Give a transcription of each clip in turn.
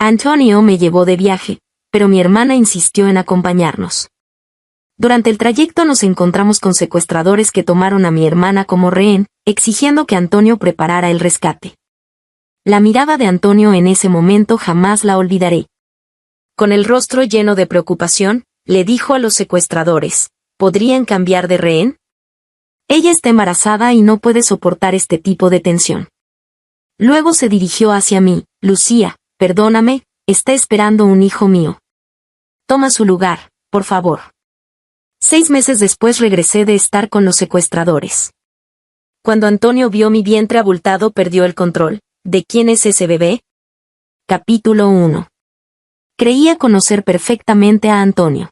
Antonio me llevó de viaje, pero mi hermana insistió en acompañarnos. Durante el trayecto nos encontramos con secuestradores que tomaron a mi hermana como rehén, exigiendo que Antonio preparara el rescate. La mirada de Antonio en ese momento jamás la olvidaré. Con el rostro lleno de preocupación, le dijo a los secuestradores, ¿podrían cambiar de rehén? Ella está embarazada y no puede soportar este tipo de tensión. Luego se dirigió hacia mí, Lucía, perdóname, está esperando un hijo mío. Toma su lugar, por favor. 6 meses después regresé de estar con los secuestradores. Cuando Antonio vio mi vientre abultado perdió el control. ¿De quién es ese bebé? Capítulo 1. Creía conocer perfectamente a Antonio.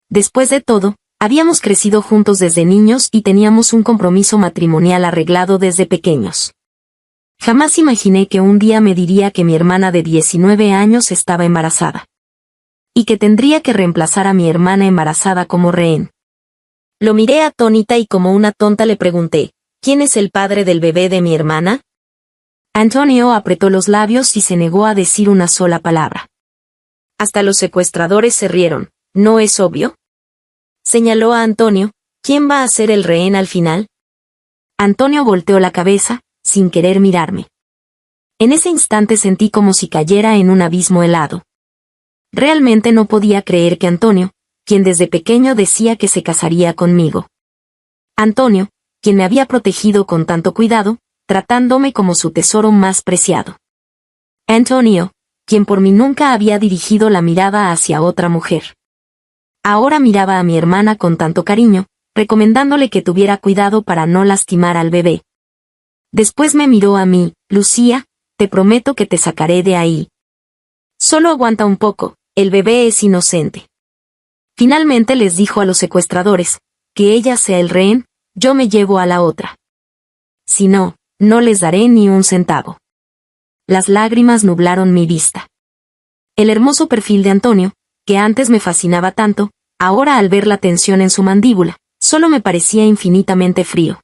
Después de todo, habíamos crecido juntos desde niños y teníamos un compromiso matrimonial arreglado desde pequeños. Jamás imaginé que un día me diría que mi hermana de 19 años estaba embarazada. Y que tendría que reemplazar a mi hermana embarazada como rehén. Lo miré atónita y como una tonta le pregunté, ¿quién es el padre del bebé de mi hermana? Antonio apretó los labios y se negó a decir una sola palabra. Hasta los secuestradores se rieron, ¿no es obvio? Señaló a Antonio, ¿quién va a ser el rehén al final? Antonio volteó la cabeza, sin querer mirarme. En ese instante sentí como si cayera en un abismo helado. Realmente no podía creer que Antonio, quien desde pequeño decía que se casaría conmigo. Antonio, quien me había protegido con tanto cuidado, tratándome como su tesoro más preciado. Antonio, quien por mí nunca había dirigido la mirada hacia otra mujer. Ahora miraba a mi hermana con tanto cariño, recomendándole que tuviera cuidado para no lastimar al bebé. Después me miró a mí, Lucía, te prometo que te sacaré de ahí. Solo aguanta un poco, el bebé es inocente. Finalmente les dijo a los secuestradores, que ella sea el rehén, yo me llevo a la otra. Si no, no les daré ni un centavo. Las lágrimas nublaron mi vista. El hermoso perfil de Antonio, que antes me fascinaba tanto, ahora al ver la tensión en su mandíbula, solo me parecía infinitamente frío.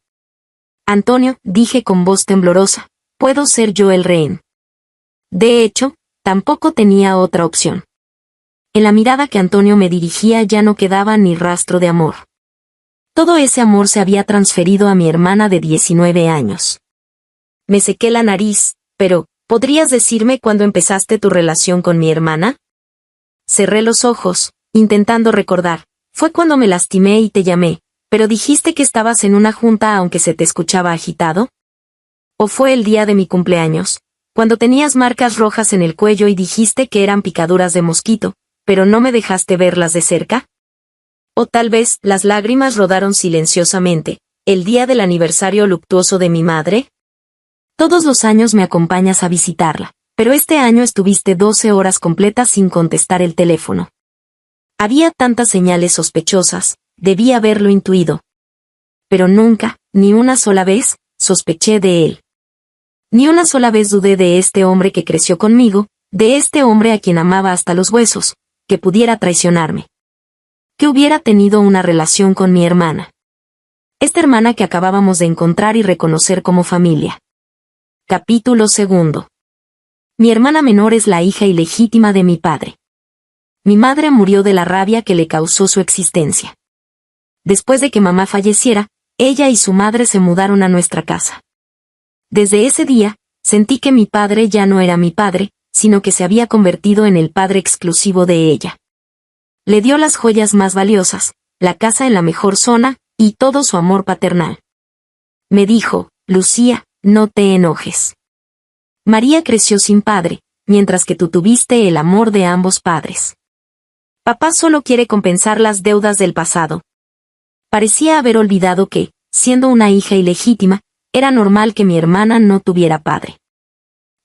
Antonio, dije con voz temblorosa, puedo ser yo el rehén. De hecho, tampoco tenía otra opción. En la mirada que Antonio me dirigía ya no quedaba ni rastro de amor. Todo ese amor se había transferido a mi hermana de 19 años. Me sequé la nariz, pero, ¿podrías decirme cuándo empezaste tu relación con mi hermana? Cerré los ojos, intentando recordar, fue cuando me lastimé y te llamé, pero dijiste que estabas en una junta aunque se te escuchaba agitado. ¿O fue el día de mi cumpleaños, cuando tenías marcas rojas en el cuello y dijiste que eran picaduras de mosquito, pero no me dejaste verlas de cerca? O tal vez las lágrimas rodaron silenciosamente, el día del aniversario luctuoso de mi madre. Todos los años me acompañas a visitarla, pero este año estuviste 12 horas completas sin contestar el teléfono. Había tantas señales sospechosas, debí haberlo intuido. Pero nunca, ni una sola vez, sospeché de él. Ni una sola vez dudé de este hombre que creció conmigo, de este hombre a quien amaba hasta los huesos, que pudiera traicionarme. Que hubiera tenido una relación con mi hermana. Esta hermana que acabábamos de encontrar y reconocer como familia. Capítulo 2. Mi hermana menor es la hija ilegítima de mi padre. Mi madre murió de la rabia que le causó su existencia. Después de que mamá falleciera, ella y su madre se mudaron a nuestra casa. Desde ese día, sentí que mi padre ya no era mi padre, sino que se había convertido en el padre exclusivo de ella. Le dio las joyas más valiosas, la casa en la mejor zona, y todo su amor paternal. Me dijo, Lucía, no te enojes. María creció sin padre, mientras que tú tuviste el amor de ambos padres. Papá solo quiere compensar las deudas del pasado. Parecía haber olvidado que, siendo una hija ilegítima, era normal que mi hermana no tuviera padre.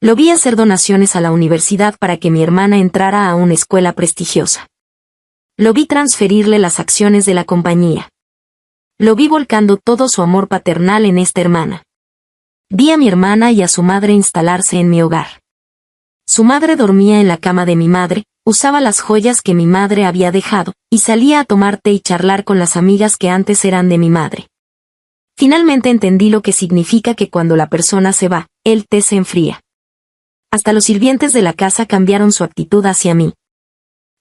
Lo vi hacer donaciones a la universidad para que mi hermana entrara a una escuela prestigiosa. Lo vi transferirle las acciones de la compañía. Lo vi volcando todo su amor paternal en esta hermana. Vi a mi hermana y a su madre instalarse en mi hogar. Su madre dormía en la cama de mi madre, usaba las joyas que mi madre había dejado, y salía a tomar té y charlar con las amigas que antes eran de mi madre. Finalmente entendí lo que significa que cuando la persona se va, el té se enfría. Hasta los sirvientes de la casa cambiaron su actitud hacia mí.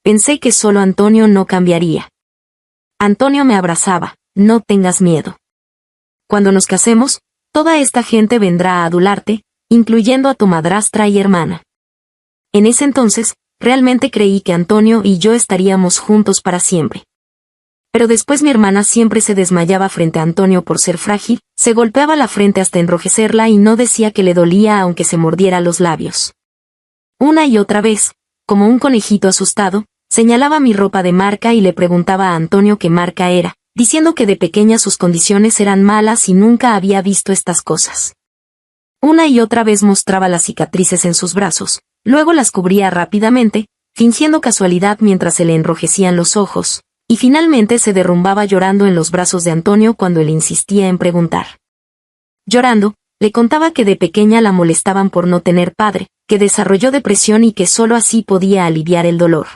Pensé que solo Antonio no cambiaría. Antonio me abrazaba, no tengas miedo. Cuando nos casemos, toda esta gente vendrá a adularte, incluyendo a tu madrastra y hermana. En ese entonces, realmente creí que Antonio y yo estaríamos juntos para siempre. Pero después mi hermana siempre se desmayaba frente a Antonio por ser frágil, se golpeaba la frente hasta enrojecerla y no decía que le dolía aunque se mordiera los labios. Una y otra vez, como un conejito asustado, señalaba mi ropa de marca y le preguntaba a Antonio qué marca era, diciendo que de pequeña sus condiciones eran malas y nunca había visto estas cosas. Una y otra vez mostraba las cicatrices en sus brazos, luego las cubría rápidamente, fingiendo casualidad mientras se le enrojecían los ojos, y finalmente se derrumbaba llorando en los brazos de Antonio cuando él insistía en preguntar. Llorando, le contaba que de pequeña la molestaban por no tener padre, que desarrolló depresión y que solo así podía aliviar el dolor.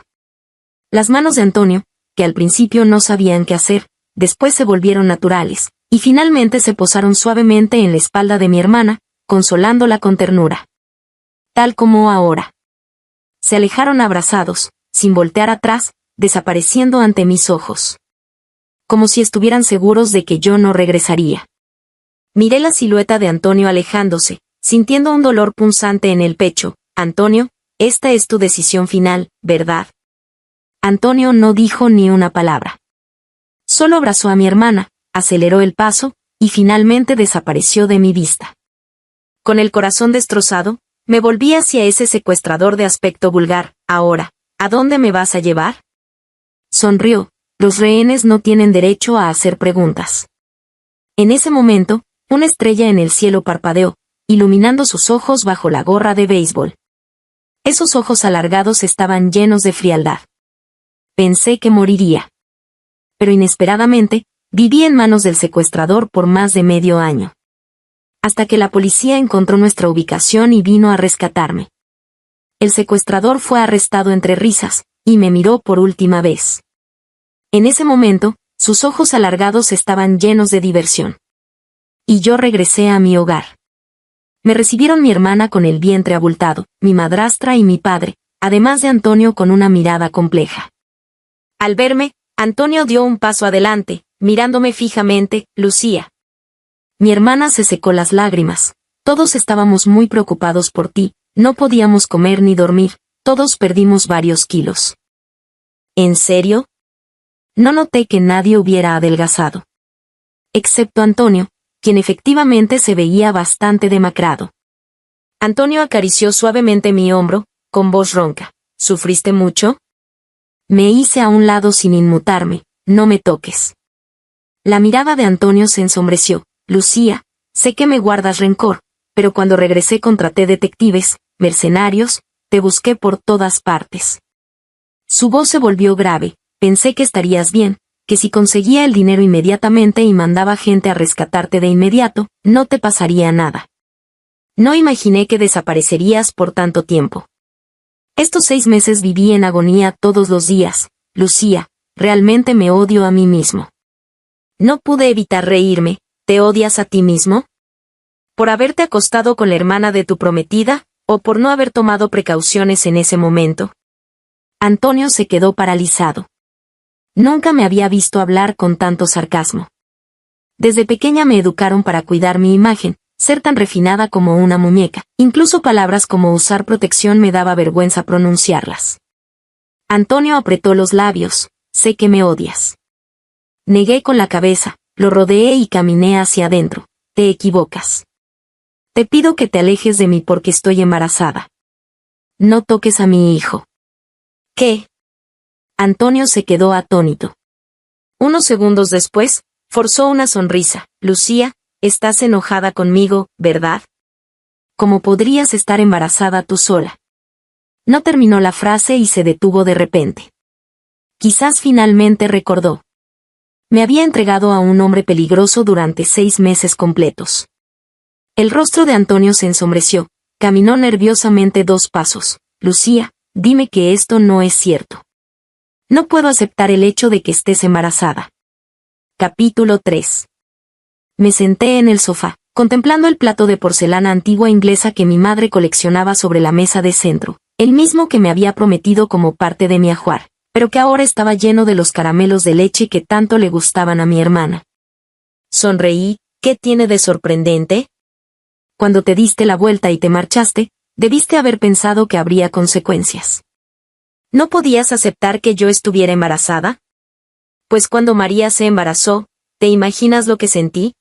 Las manos de Antonio, que al principio no sabían qué hacer, después se volvieron naturales, y finalmente se posaron suavemente en la espalda de mi hermana, consolándola con ternura. Tal como ahora. Se alejaron abrazados, sin voltear atrás, desapareciendo ante mis ojos. Como si estuvieran seguros de que yo no regresaría. Miré la silueta de Antonio alejándose, sintiendo un dolor punzante en el pecho. Antonio, esta es tu decisión final, ¿verdad? Antonio no dijo ni una palabra. Solo abrazó a mi hermana, aceleró el paso, y finalmente desapareció de mi vista. Con el corazón destrozado, me volví hacia ese secuestrador de aspecto vulgar. Ahora, ¿a dónde me vas a llevar? Sonrió. Los rehenes no tienen derecho a hacer preguntas. En ese momento, una estrella en el cielo parpadeó, iluminando sus ojos bajo la gorra de béisbol. Esos ojos alargados estaban llenos de frialdad. Pensé que moriría. Pero inesperadamente, viví en manos del secuestrador por más de medio año. Hasta que la policía encontró nuestra ubicación y vino a rescatarme. El secuestrador fue arrestado entre risas, y me miró por última vez. En ese momento, sus ojos alargados estaban llenos de diversión. Y yo regresé a mi hogar. Me recibieron mi hermana con el vientre abultado, mi madrastra y mi padre, además de Antonio con una mirada compleja. Al verme, Antonio dio un paso adelante, mirándome fijamente. Lucía. Mi hermana se secó las lágrimas. Todos estábamos muy preocupados por ti, no podíamos comer ni dormir, todos perdimos varios kilos. ¿En serio? No noté que nadie hubiera adelgazado. Excepto Antonio, quien efectivamente se veía bastante demacrado. Antonio acarició suavemente mi hombro, con voz ronca. ¿Sufriste mucho? Me hice a un lado sin inmutarme. No me toques. La mirada de Antonio se ensombreció. Lucía, sé que me guardas rencor, pero cuando regresé contraté detectives, mercenarios, te busqué por todas partes. Su voz se volvió grave. Pensé que estarías bien, que si conseguía el dinero inmediatamente y mandaba gente a rescatarte de inmediato, no te pasaría nada. No imaginé que desaparecerías por tanto tiempo. Estos 6 meses viví en agonía todos los días. Lucía, realmente me odio a mí mismo. No pude evitar reírme. ¿Te odias a ti mismo? ¿Por haberte acostado con la hermana de tu prometida, o por no haber tomado precauciones en ese momento? Antonio se quedó paralizado. Nunca me había visto hablar con tanto sarcasmo. Desde pequeña me educaron para cuidar mi imagen, ser tan refinada como una muñeca. Incluso palabras como usar protección me daba vergüenza pronunciarlas. Antonio apretó los labios. Sé que me odias. Negué con la cabeza. Lo rodeé y caminé hacia adentro. Te equivocas. Te pido que te alejes de mí porque estoy embarazada. No toques a mi hijo. ¿Qué? Antonio se quedó atónito. Unos segundos después, forzó una sonrisa. Lucía, estás enojada conmigo, ¿verdad? ¿Cómo podrías estar embarazada tú sola? No terminó la frase y se detuvo de repente. Quizás finalmente recordó. Me había entregado a un hombre peligroso durante 6 meses completos. El rostro de Antonio se ensombreció, caminó nerviosamente 2 pasos. Lucía, dime que esto no es cierto. No puedo aceptar el hecho de que estés embarazada. Capítulo 3. Me senté en el sofá, contemplando el plato de porcelana antigua inglesa que mi madre coleccionaba sobre la mesa de centro, el mismo que me había prometido como parte de mi ajuar, pero que ahora estaba lleno de los caramelos de leche que tanto le gustaban a mi hermana. Sonreí. ¿Qué tiene de sorprendente? Cuando te diste la vuelta y te marchaste, debiste haber pensado que habría consecuencias. ¿No podías aceptar que yo estuviera embarazada? Pues cuando María se embarazó, ¿te imaginas lo que sentí?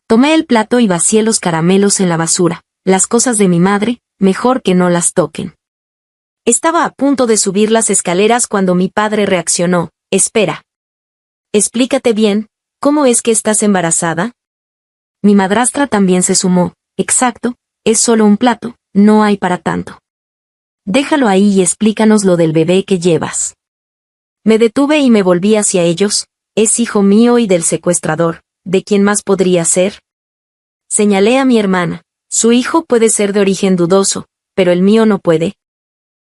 Tomé el plato y vacié los caramelos en la basura. Las cosas de mi madre, mejor que no las toquen. Estaba a punto de subir las escaleras cuando mi padre reaccionó. Espera. Explícate bien, ¿cómo es que estás embarazada? Mi madrastra también se sumó. Exacto, es solo un plato, no hay para tanto. Déjalo ahí y explícanos lo del bebé que llevas. Me detuve y me volví hacia ellos. Es hijo mío y del secuestrador. ¿De quién más podría ser? Señalé a mi hermana. Su hijo puede ser de origen dudoso, pero el mío no puede.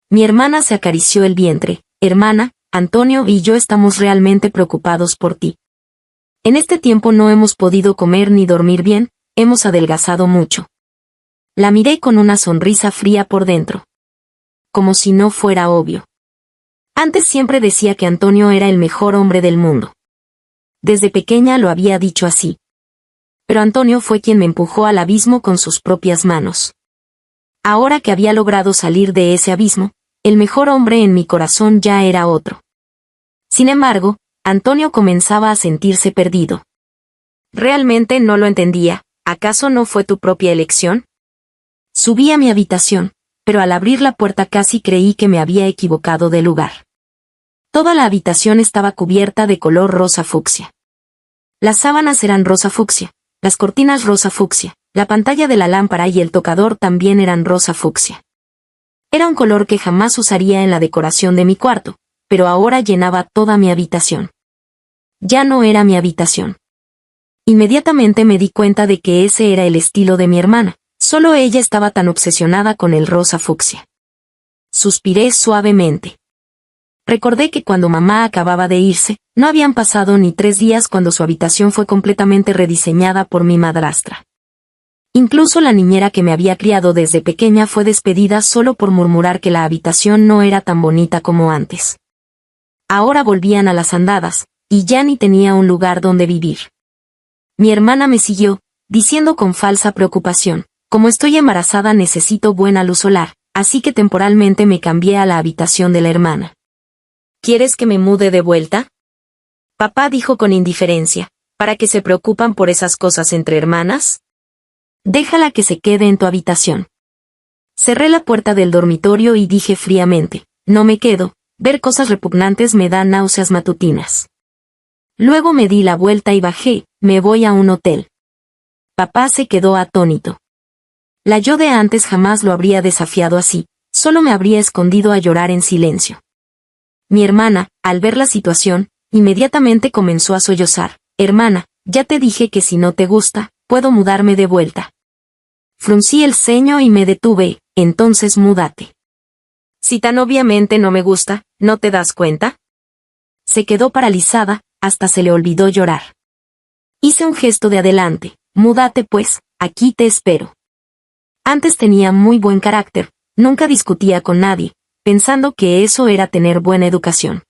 Mi hermana se acarició el vientre. Hermana, Antonio y yo estamos realmente preocupados por ti. En este tiempo no hemos podido comer ni dormir bien, hemos adelgazado mucho. La miré con una sonrisa fría por dentro. Como si no fuera obvio. Antes siempre decía que Antonio era el mejor hombre del mundo. Desde pequeña lo había dicho así. Pero Antonio fue quien me empujó al abismo con sus propias manos. Ahora que había logrado salir de ese abismo, el mejor hombre en mi corazón ya era otro. Sin embargo, Antonio comenzaba a sentirse perdido. Realmente no lo entendía. ¿Acaso no fue tu propia elección? Subí a mi habitación, pero al abrir la puerta casi creí que me había equivocado de lugar. Toda la habitación estaba cubierta de color rosa fucsia. Las sábanas eran rosa fucsia, las cortinas rosa fucsia, la pantalla de la lámpara y el tocador también eran rosa fucsia. Era un color que jamás usaría en la decoración de mi cuarto, pero ahora llenaba toda mi habitación. Ya no era mi habitación. Inmediatamente me di cuenta de que ese era el estilo de mi hermana, solo ella estaba tan obsesionada con el rosa fucsia. Suspiré suavemente. Recordé que cuando mamá acababa de irse, no habían pasado ni 3 días cuando su habitación fue completamente rediseñada por mi madrastra. Incluso la niñera que me había criado desde pequeña fue despedida solo por murmurar que la habitación no era tan bonita como antes. Ahora volvían a las andadas, y ya ni tenía un lugar donde vivir. Mi hermana me siguió, diciendo con falsa preocupación, como estoy embarazada necesito buena luz solar, así que temporalmente me cambié a la habitación de la hermana. ¿Quieres que me mude de vuelta? Papá dijo con indiferencia, ¿para qué se preocupan por esas cosas entre hermanas? Déjala que se quede en tu habitación. Cerré la puerta del dormitorio y dije fríamente, no me quedo, ver cosas repugnantes me da náuseas matutinas. Luego me di la vuelta y bajé, me voy a un hotel. Papá se quedó atónito. La yo de antes jamás lo habría desafiado así, solo me habría escondido a llorar en silencio. Mi hermana, al ver la situación, inmediatamente comenzó a sollozar. Hermana, ya te dije que si no te gusta, puedo mudarme de vuelta. Fruncí el ceño y me detuve, entonces múdate. Si tan obviamente no me gusta, ¿no te das cuenta? Se quedó paralizada, hasta se le olvidó llorar. Hice un gesto de adelante, múdate pues, aquí te espero. Antes tenía muy buen carácter, nunca discutía con nadie, pensando que eso era tener buena educación.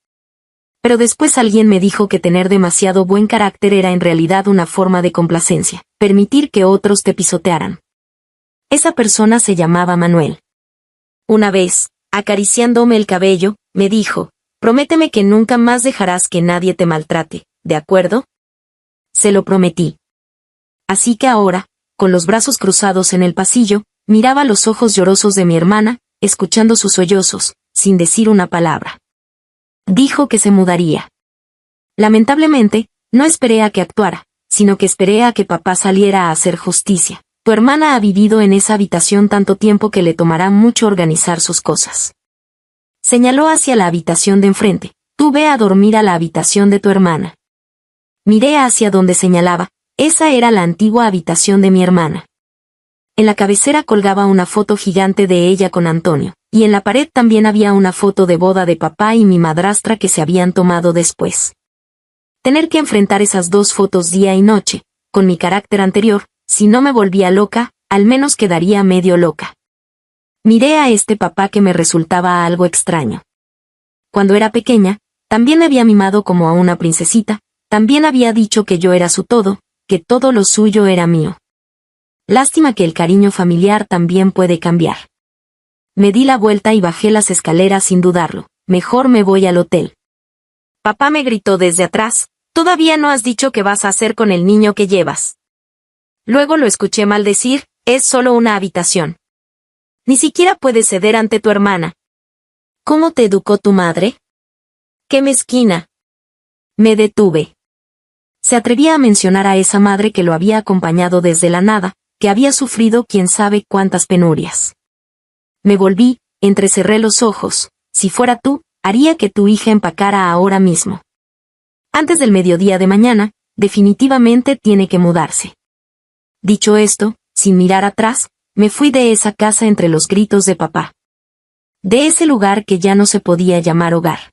Pero después alguien me dijo que tener demasiado buen carácter era en realidad una forma de complacencia, permitir que otros te pisotearan. Esa persona se llamaba Manuel. Una vez, acariciándome el cabello, me dijo, prométeme que nunca más dejarás que nadie te maltrate, ¿de acuerdo? Se lo prometí. Así que ahora, con los brazos cruzados en el pasillo, miraba los ojos llorosos de mi hermana, escuchando sus sollozos, sin decir una palabra. Dijo que se mudaría. Lamentablemente, no esperé a que actuara, sino que esperé a que papá saliera a hacer justicia. Tu hermana ha vivido en esa habitación tanto tiempo que le tomará mucho organizar sus cosas. Señaló hacia la habitación de enfrente. Tú ve a dormir a la habitación de tu hermana. Miré hacia donde señalaba. Esa era la antigua habitación de mi hermana. En la cabecera colgaba una foto gigante de ella con Antonio, y en la pared también había una foto de boda de papá y mi madrastra que se habían tomado después. Tener que enfrentar esas 2 fotos día y noche, con mi carácter anterior, si no me volvía loca, al menos quedaría medio loca. Miré a este papá que me resultaba algo extraño. Cuando era pequeña, también me había mimado como a una princesita, también había dicho que yo era su todo, que todo lo suyo era mío. Lástima que el cariño familiar también puede cambiar. Me di la vuelta y bajé las escaleras sin dudarlo. Mejor me voy al hotel. Papá me gritó desde atrás, «Todavía no has dicho qué vas a hacer con el niño que llevas». Luego lo escuché maldecir, «Es solo una habitación. Ni siquiera puedes ceder ante tu hermana». «¿Cómo te educó tu madre?» «Qué mezquina». Me detuve. Se atrevía a mencionar a esa madre que lo había acompañado desde la nada, que había sufrido quién sabe cuántas penurias. Me volví, entrecerré los ojos. Si fuera tú, haría que tu hija empacara ahora mismo. Antes del mediodía de mañana, definitivamente tiene que mudarse. Dicho esto, sin mirar atrás, me fui de esa casa entre los gritos de papá. De ese lugar que ya no se podía llamar hogar.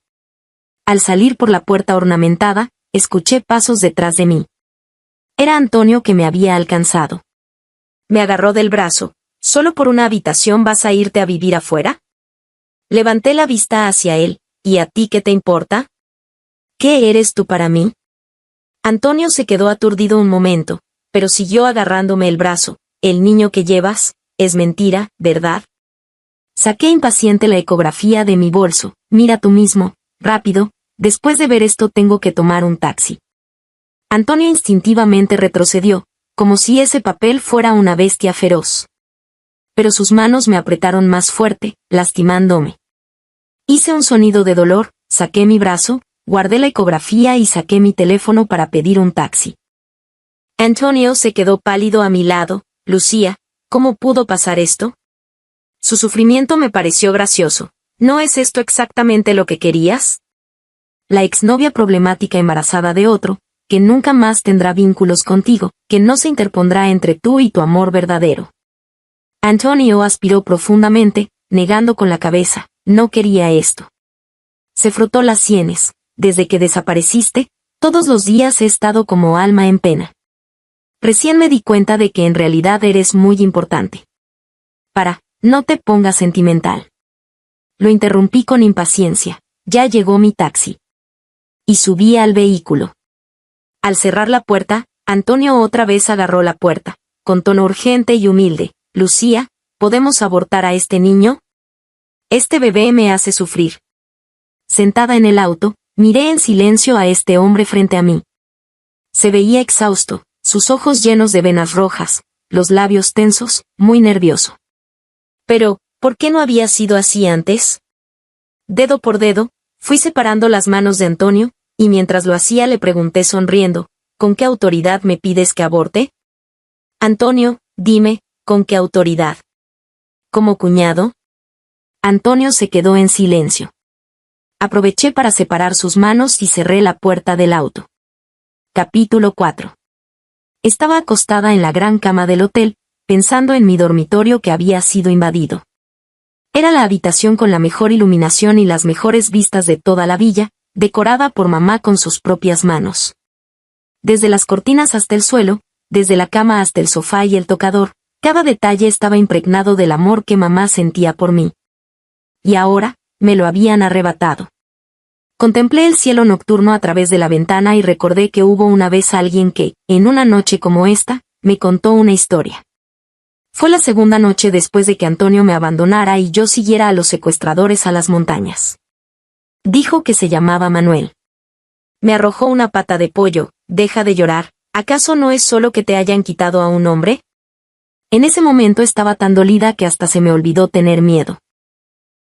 Al salir por la puerta ornamentada, escuché pasos detrás de mí. Era Antonio que me había alcanzado. Me agarró del brazo. ¿Solo por una habitación vas a irte a vivir afuera? Levanté la vista hacia él. ¿Y a ti qué te importa? ¿Qué eres tú para mí? Antonio se quedó aturdido un momento, pero siguió agarrándome el brazo. El niño que llevas, es mentira, ¿verdad? Saqué impaciente la ecografía de mi bolso. Mira tú mismo, rápido, después de ver esto tengo que tomar un taxi. Antonio instintivamente retrocedió, como si ese papel fuera una bestia feroz. Pero sus manos me apretaron más fuerte, lastimándome. Hice un sonido de dolor, saqué mi brazo, guardé la ecografía y saqué mi teléfono para pedir un taxi. Antonio se quedó pálido a mi lado. Lucía, ¿cómo pudo pasar esto? Su sufrimiento me pareció gracioso. ¿No es esto exactamente lo que querías? La exnovia problemática embarazada de otro, que nunca más tendrá vínculos contigo, que no se interpondrá entre tú y tu amor verdadero. Antonio aspiró profundamente, negando con la cabeza. No quería esto. Se frotó las sienes. Desde que desapareciste, todos los días he estado como alma en pena. Recién me di cuenta de que en realidad eres muy importante. No te pongas sentimental. Lo interrumpí con impaciencia. Ya llegó mi taxi. Y subí al vehículo. Al cerrar la puerta, Antonio otra vez agarró la puerta, con tono urgente y humilde. Lucía, ¿podemos abortar a este niño? Este bebé me hace sufrir. Sentada en el auto, miré en silencio a este hombre frente a mí. Se veía exhausto, sus ojos llenos de venas rojas, los labios tensos, muy nervioso. Pero, ¿por qué no había sido así antes? Dedo por dedo, fui separando las manos de Antonio, y mientras lo hacía le pregunté sonriendo, ¿con qué autoridad me pides que aborte? Antonio, dime, ¿con qué autoridad? ¿Como cuñado? Antonio se quedó en silencio. Aproveché para separar sus manos y cerré la puerta del auto. Capítulo 4. Estaba acostada en la gran cama del hotel, pensando en mi dormitorio que había sido invadido. Era la habitación con la mejor iluminación y las mejores vistas de toda la villa, decorada por mamá con sus propias manos. Desde las cortinas hasta el suelo, desde la cama hasta el sofá y el tocador, cada detalle estaba impregnado del amor que mamá sentía por mí. Y ahora, me lo habían arrebatado. Contemplé el cielo nocturno a través de la ventana y recordé que hubo una vez alguien que, en una noche como esta, me contó una historia. Fue la segunda noche después de que Antonio me abandonara y yo siguiera a los secuestradores a las montañas. Dijo que se llamaba Manuel. Me arrojó una pata de pollo. Deja de llorar, ¿acaso no es solo que te hayan quitado a un hombre? En ese momento estaba tan dolida que hasta se me olvidó tener miedo.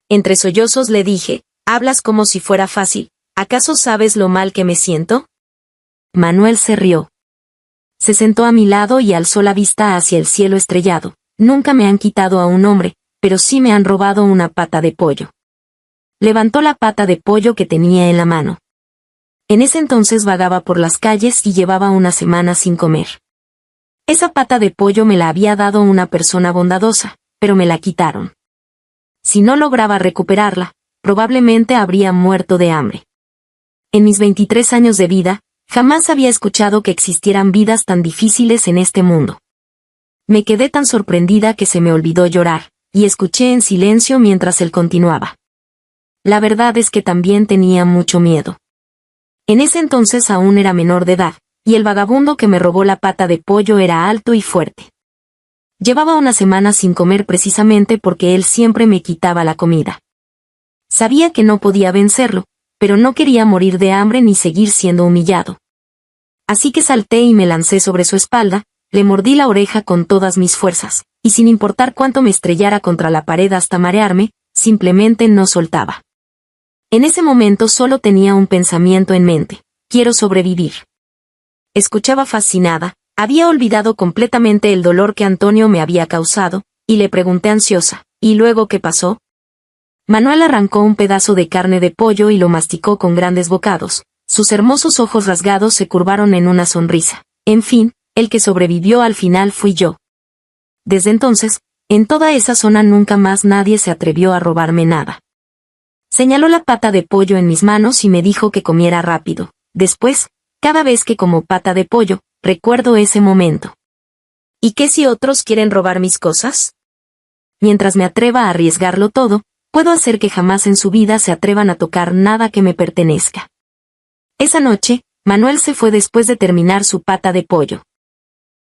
Entre sollozos le dije, hablas como si fuera fácil, ¿acaso sabes lo mal que me siento? Manuel se rió. Se sentó a mi lado y alzó la vista hacia el cielo estrellado. Nunca me han quitado a un hombre, pero sí me han robado una pata de pollo. Levantó la pata de pollo que tenía en la mano. En ese entonces vagaba por las calles y llevaba una semana sin comer. Esa pata de pollo me la había dado una persona bondadosa, pero me la quitaron. Si no lograba recuperarla, probablemente habría muerto de hambre. En mis 23 años de vida, jamás había escuchado que existieran vidas tan difíciles en este mundo. Me quedé tan sorprendida que se me olvidó llorar, y escuché en silencio mientras él continuaba. La verdad es que también tenía mucho miedo. En ese entonces aún era menor de edad, y el vagabundo que me robó la pata de pollo era alto y fuerte. Llevaba una semana sin comer precisamente porque él siempre me quitaba la comida. Sabía que no podía vencerlo, pero no quería morir de hambre ni seguir siendo humillado. Así que salté y me lancé sobre su espalda, le mordí la oreja con todas mis fuerzas, y sin importar cuánto me estrellara contra la pared hasta marearme, simplemente no soltaba. En ese momento solo tenía un pensamiento en mente: quiero sobrevivir. Escuchaba fascinada, había olvidado completamente el dolor que Antonio me había causado, y le pregunté ansiosa: ¿y luego qué pasó? Manuel arrancó un pedazo de carne de pollo y lo masticó con grandes bocados. Sus hermosos ojos rasgados se curvaron en una sonrisa. En fin, el que sobrevivió al final fui yo. Desde entonces, en toda esa zona nunca más nadie se atrevió a robarme nada. Señaló la pata de pollo en mis manos y me dijo que comiera rápido. Después, cada vez que como pata de pollo, recuerdo ese momento. ¿Y qué si otros quieren robar mis cosas? Mientras me atreva a arriesgarlo todo, puedo hacer que jamás en su vida se atrevan a tocar nada que me pertenezca. Esa noche, Manuel se fue después de terminar su pata de pollo.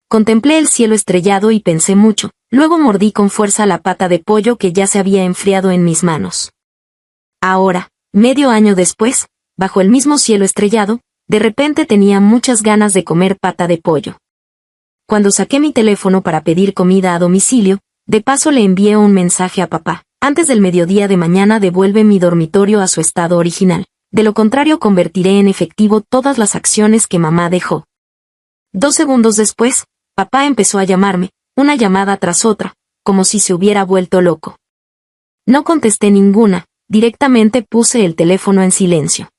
Contemplé el cielo estrellado y pensé mucho, luego mordí con fuerza la pata de pollo que ya se había enfriado en mis manos. Ahora, medio año después, bajo el mismo cielo estrellado, de repente tenía muchas ganas de comer pata de pollo. Cuando saqué mi teléfono para pedir comida a domicilio, de paso le envié un mensaje a papá: antes del mediodía de mañana devuelve mi dormitorio a su estado original. De lo contrario convertiré en efectivo todas las acciones que mamá dejó. 2 segundos después, papá empezó a llamarme, una llamada tras otra, como si se hubiera vuelto loco. No contesté ninguna, directamente puse el teléfono en silencio.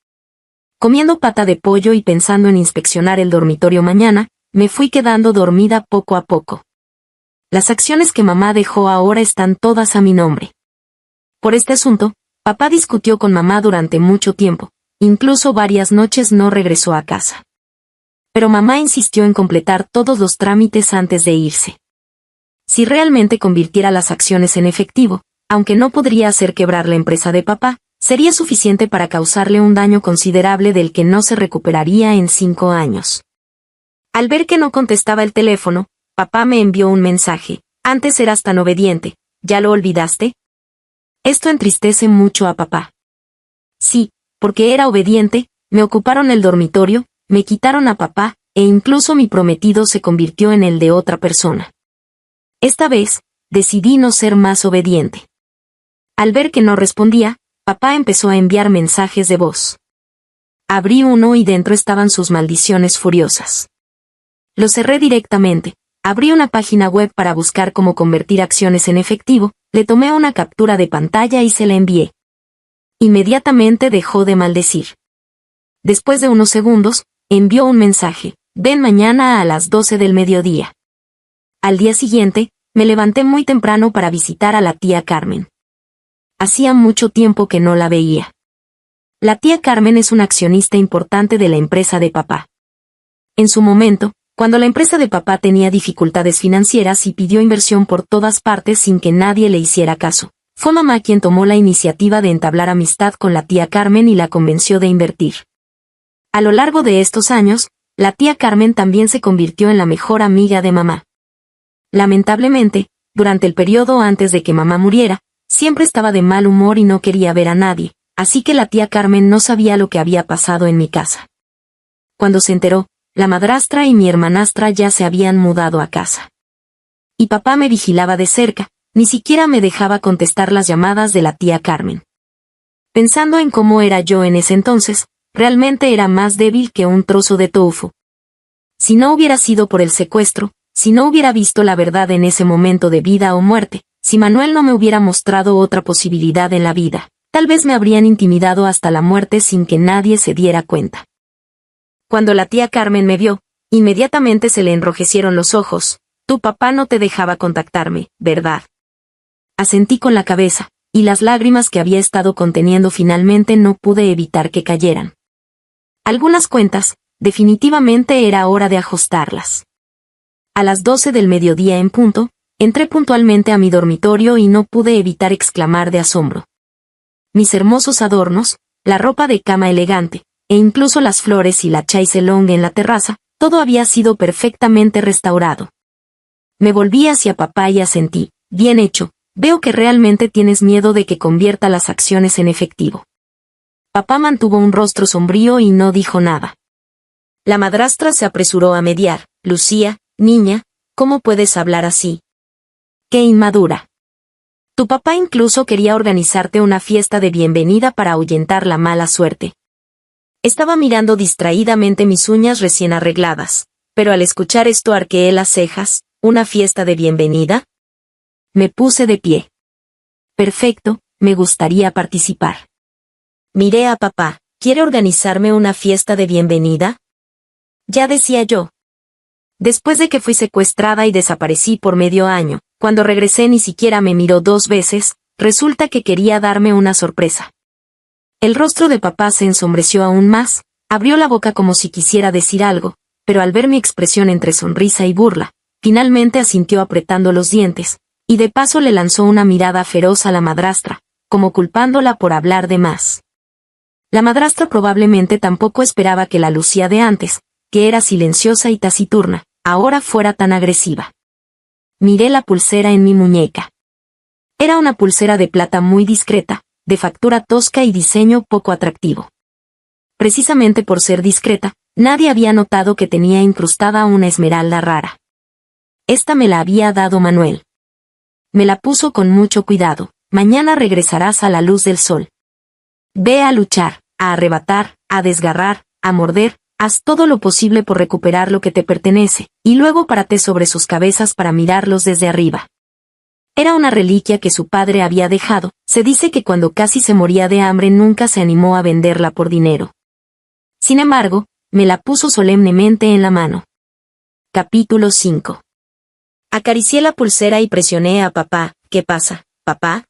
Comiendo pata de pollo y pensando en inspeccionar el dormitorio mañana, me fui quedando dormida poco a poco. Las acciones que mamá dejó ahora están todas a mi nombre. Por este asunto, papá discutió con mamá durante mucho tiempo, incluso varias noches no regresó a casa. Pero mamá insistió en completar todos los trámites antes de irse. Si realmente convirtiera las acciones en efectivo, aunque no podría hacer quebrar la empresa de papá, sería suficiente para causarle un daño considerable del que no se recuperaría en 5 años. Al ver que no contestaba el teléfono, papá me envió un mensaje: antes eras tan obediente, ¿ya lo olvidaste? Esto entristece mucho a papá. Sí, porque era obediente, me ocuparon el dormitorio, me quitaron a papá, e incluso mi prometido se convirtió en el de otra persona. Esta vez, decidí no ser más obediente. Al ver que no respondía, papá empezó a enviar mensajes de voz. Abrí uno y dentro estaban sus maldiciones furiosas. Lo cerré directamente, abrí una página web para buscar cómo convertir acciones en efectivo, le tomé una captura de pantalla y se la envié. Inmediatamente dejó de maldecir. Después de unos segundos, envió un mensaje: ven mañana a las 12 del mediodía. Al día siguiente, me levanté muy temprano para visitar a la tía Carmen. Hacía mucho tiempo que no la veía. La tía Carmen es una accionista importante de la empresa de papá. En su momento, cuando la empresa de papá tenía dificultades financieras y pidió inversión por todas partes sin que nadie le hiciera caso, fue mamá quien tomó la iniciativa de entablar amistad con la tía Carmen y la convenció de invertir. A lo largo de estos años, la tía Carmen también se convirtió en la mejor amiga de mamá. Lamentablemente, durante el periodo antes de que mamá muriera, siempre estaba de mal humor y no quería ver a nadie, así que la tía Carmen no sabía lo que había pasado en mi casa. Cuando se enteró, la madrastra y mi hermanastra ya se habían mudado a casa. Y papá me vigilaba de cerca, ni siquiera me dejaba contestar las llamadas de la tía Carmen. Pensando en cómo era yo en ese entonces, realmente era más débil que un trozo de tofu. Si no hubiera sido por el secuestro, si no hubiera visto la verdad en ese momento de vida o muerte, si Manuel no me hubiera mostrado otra posibilidad en la vida, tal vez me habrían intimidado hasta la muerte sin que nadie se diera cuenta. Cuando la tía Carmen me vio, inmediatamente se le enrojecieron los ojos. Tu papá no te dejaba contactarme, ¿verdad? Asentí con la cabeza, y las lágrimas que había estado conteniendo finalmente no pude evitar que cayeran. Algunas cuentas, definitivamente era hora de ajustarlas. A las 12 del mediodía en punto, entré puntualmente a mi dormitorio y no pude evitar exclamar de asombro. Mis hermosos adornos, la ropa de cama elegante, e incluso las flores y la chaise longue en la terraza, todo había sido perfectamente restaurado. Me volví hacia papá y asentí. Bien hecho, veo que realmente tienes miedo de que convierta las acciones en efectivo. Papá mantuvo un rostro sombrío y no dijo nada. La madrastra se apresuró a mediar. Lucía, niña, ¿cómo puedes hablar así? ¡Qué inmadura! Tu papá incluso quería organizarte una fiesta de bienvenida para ahuyentar la mala suerte. Estaba mirando distraídamente mis uñas recién arregladas, pero al escuchar esto arqueé las cejas. ¿Una fiesta de bienvenida? Me puse de pie. Perfecto, me gustaría participar. Miré a papá. ¿Quiere organizarme una fiesta de bienvenida? Ya decía yo. Después de que fui secuestrada y desaparecí por medio año, cuando regresé ni siquiera me miró 2 veces, resulta que quería darme una sorpresa. El rostro de papá se ensombreció aún más, abrió la boca como si quisiera decir algo, pero al ver mi expresión entre sonrisa y burla, finalmente asintió apretando los dientes, y de paso le lanzó una mirada feroz a la madrastra, como culpándola por hablar de más. La madrastra probablemente tampoco esperaba que la Lucía de antes, que era silenciosa y taciturna, ahora fuera tan agresiva. Miré la pulsera en mi muñeca. Era una pulsera de plata muy discreta, de factura tosca y diseño poco atractivo. Precisamente por ser discreta, nadie había notado que tenía incrustada una esmeralda rara. Esta me la había dado Manuel. Me la puso con mucho cuidado. Mañana regresarás a la luz del sol. Ve a luchar, a arrebatar, a desgarrar, a morder, haz todo lo posible por recuperar lo que te pertenece, y luego párate sobre sus cabezas para mirarlos desde arriba. Era una reliquia que su padre había dejado. Se dice que cuando casi se moría de hambre nunca se animó a venderla por dinero. Sin embargo, me la puso solemnemente en la mano. Capítulo 5. Acaricié la pulsera y presioné a papá. ¿Qué pasa, papá?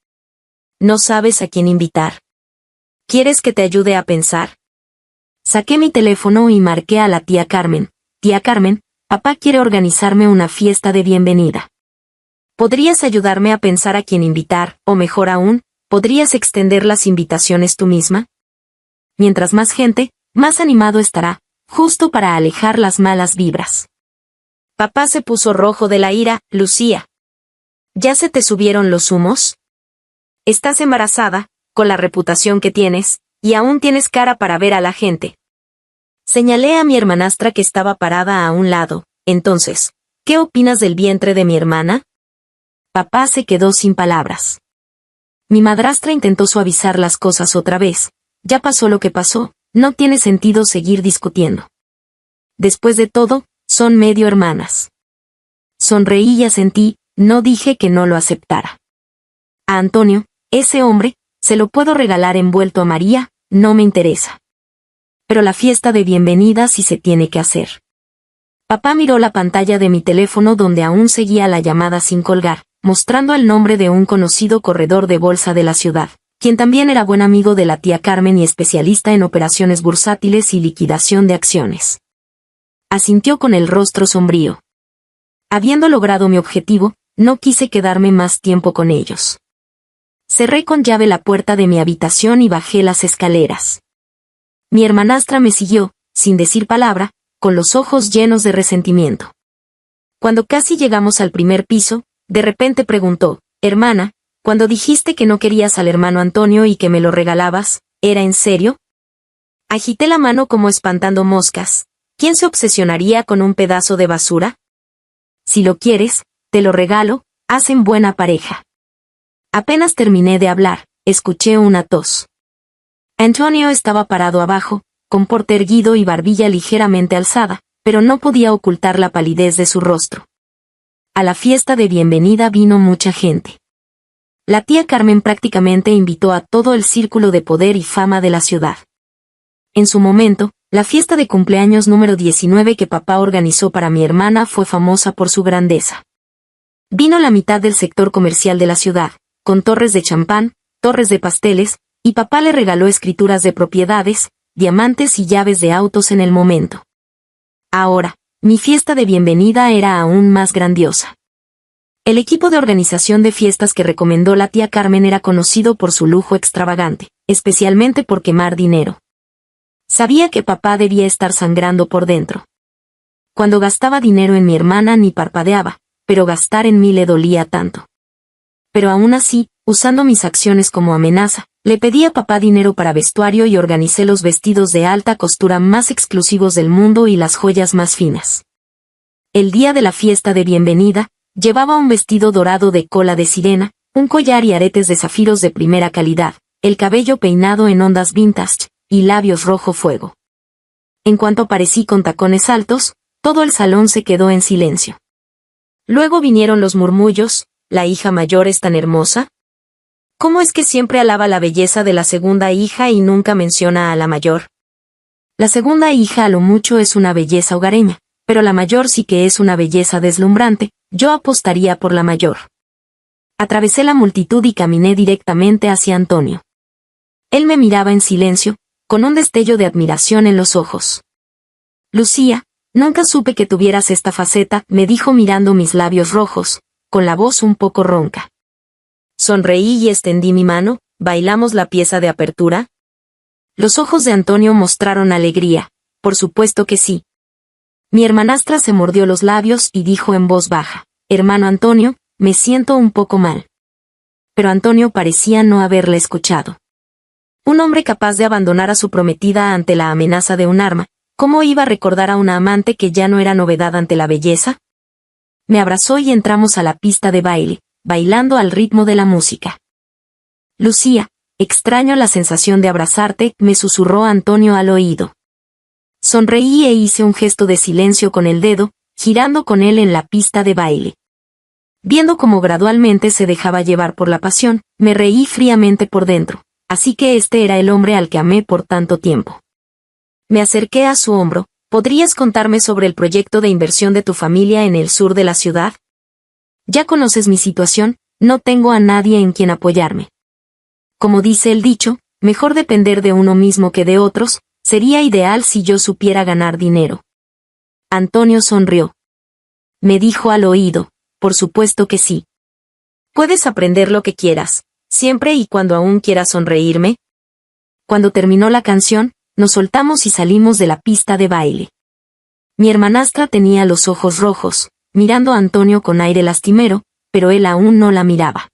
¿No sabes a quién invitar? ¿Quieres que te ayude a pensar? Saqué mi teléfono y marqué a la tía Carmen. Tía Carmen, papá quiere organizarme una fiesta de bienvenida. ¿Podrías ayudarme a pensar a quién invitar, o mejor aún, podrías extender las invitaciones tú misma? Mientras más gente, más animado estará, justo para alejar las malas vibras. Papá se puso rojo de la ira. Lucía, ¿ya se te subieron los humos? Estás embarazada, con la reputación que tienes, y aún tienes cara para ver a la gente. Señalé a mi hermanastra que estaba parada a un lado. Entonces, ¿qué opinas del vientre de mi hermana? Papá se quedó sin palabras. Mi madrastra intentó suavizar las cosas otra vez. Ya pasó lo que pasó, no tiene sentido seguir discutiendo. Después de todo, son medio hermanas. Sonreí y asentí, no dije que no lo aceptara. A Antonio, ese hombre, se lo puedo regalar envuelto a María, no me interesa. Pero la fiesta de bienvenida sí se tiene que hacer. Papá miró la pantalla de mi teléfono donde aún seguía la llamada sin colgar, mostrando el nombre de un conocido corredor de bolsa de la ciudad, quien también era buen amigo de la tía Carmen y especialista en operaciones bursátiles y liquidación de acciones. Asintió con el rostro sombrío. Habiendo logrado mi objetivo, no quise quedarme más tiempo con ellos. Cerré con llave la puerta de mi habitación y bajé las escaleras. Mi hermanastra me siguió, sin decir palabra, con los ojos llenos de resentimiento. Cuando casi llegamos al primer piso, de repente preguntó, hermana, cuando dijiste que no querías al hermano Antonio y que me lo regalabas, ¿era en serio? Agité la mano como espantando moscas. ¿Quién se obsesionaría con un pedazo de basura? Si lo quieres, te lo regalo, hacen buena pareja. Apenas terminé de hablar, escuché una tos. Antonio estaba parado abajo, con porte erguido y barbilla ligeramente alzada, pero no podía ocultar la palidez de su rostro. A la fiesta de bienvenida vino mucha gente. La tía Carmen prácticamente invitó a todo el círculo de poder y fama de la ciudad. En su momento, la fiesta de cumpleaños número 19 que papá organizó para mi hermana fue famosa por su grandeza. Vino la mitad del sector comercial de la ciudad, con torres de champán, torres de pasteles, y papá le regaló escrituras de propiedades, diamantes y llaves de autos en el momento. Ahora, mi fiesta de bienvenida era aún más grandiosa. El equipo de organización de fiestas que recomendó la tía Carmen era conocido por su lujo extravagante, especialmente por quemar dinero. Sabía que papá debía estar sangrando por dentro. Cuando gastaba dinero en mi hermana ni parpadeaba, pero gastar en mí le dolía tanto. Pero aún así, usando mis acciones como amenaza, le pedí a papá dinero para vestuario y organicé los vestidos de alta costura más exclusivos del mundo y las joyas más finas. El día de la fiesta de bienvenida, llevaba un vestido dorado de cola de sirena, un collar y aretes de zafiros de primera calidad, el cabello peinado en ondas vintage, y labios rojo fuego. En cuanto aparecí con tacones altos, todo el salón se quedó en silencio. Luego vinieron los murmullos: ¿la hija mayor es tan hermosa? ¿Cómo es que siempre alaba la belleza de la segunda hija y nunca menciona a la mayor? La segunda hija a lo mucho es una belleza hogareña, pero la mayor sí que es una belleza deslumbrante. Yo apostaría por la mayor. Atravesé la multitud y caminé directamente hacia Antonio. Él me miraba en silencio, con un destello de admiración en los ojos. Lucía, nunca supe que tuvieras esta faceta, me dijo mirando mis labios rojos, con la voz un poco ronca. Sonreí y extendí mi mano. ¿Bailamos la pieza de apertura? Los ojos de Antonio mostraron alegría. Por supuesto que sí. Mi hermanastra se mordió los labios y dijo en voz baja: hermano Antonio, me siento un poco mal. Pero Antonio parecía no haberla escuchado. Un hombre capaz de abandonar a su prometida ante la amenaza de un arma, ¿cómo iba a recordar a una amante que ya no era novedad ante la belleza? Me abrazó y entramos a la pista de baile, bailando al ritmo de la música. Lucía, extraño la sensación de abrazarte, me susurró Antonio al oído. Sonreí e hice un gesto de silencio con el dedo, girando con él en la pista de baile. Viendo cómo gradualmente se dejaba llevar por la pasión, me reí fríamente por dentro. Así que este era el hombre al que amé por tanto tiempo. Me acerqué a su hombro. ¿Podrías contarme sobre el proyecto de inversión de tu familia en el sur de la ciudad? Ya conoces mi situación, no tengo a nadie en quien apoyarme. Como dice el dicho, mejor depender de uno mismo que de otros. Sería ideal si yo supiera ganar dinero. Antonio sonrió. Me dijo al oído: por supuesto que sí. Puedes aprender lo que quieras, siempre y cuando aún quieras sonreírme. Cuando terminó la canción, nos soltamos y salimos de la pista de baile. Mi hermanastra tenía los ojos rojos, mirando a Antonio con aire lastimero, pero él aún no la miraba.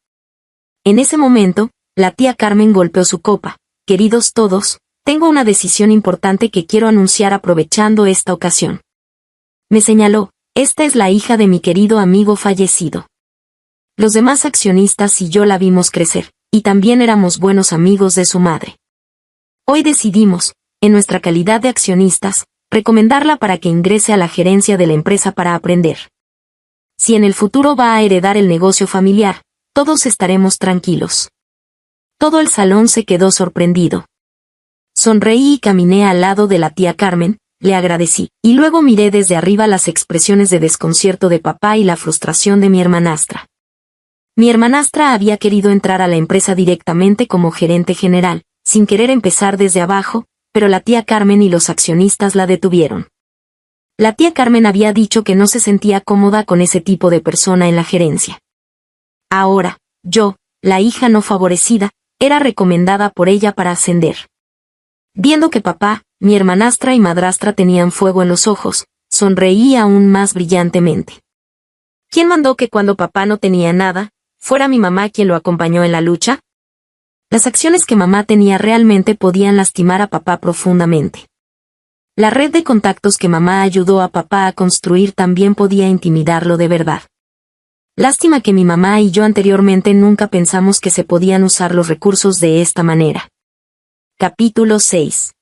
En ese momento, la tía Carmen golpeó su copa. Queridos todos, tengo una decisión importante que quiero anunciar aprovechando esta ocasión. Me señaló: esta es la hija de mi querido amigo fallecido. Los demás accionistas y yo la vimos crecer, y también éramos buenos amigos de su madre. Hoy decidimos, en nuestra calidad de accionistas, recomendarla para que ingrese a la gerencia de la empresa para aprender. Si en el futuro va a heredar el negocio familiar, todos estaremos tranquilos. Todo el salón se quedó sorprendido. Sonreí y caminé al lado de la tía Carmen, le agradecí, y luego miré desde arriba las expresiones de desconcierto de papá y la frustración de mi hermanastra. Mi hermanastra había querido entrar a la empresa directamente como gerente general, sin querer empezar desde abajo, pero la tía Carmen y los accionistas la detuvieron. La tía Carmen había dicho que no se sentía cómoda con ese tipo de persona en la gerencia. Ahora, yo, la hija no favorecida, era recomendada por ella para ascender. Viendo que papá, mi hermanastra y madrastra tenían fuego en los ojos, sonreí aún más brillantemente. ¿Quién mandó que cuando papá no tenía nada, fuera mi mamá quien lo acompañó en la lucha? Las acciones que mamá tenía realmente podían lastimar a papá profundamente. La red de contactos que mamá ayudó a papá a construir también podía intimidarlo de verdad. Lástima que mi mamá y yo anteriormente nunca pensamos que se podían usar los recursos de esta manera. Capítulo 6.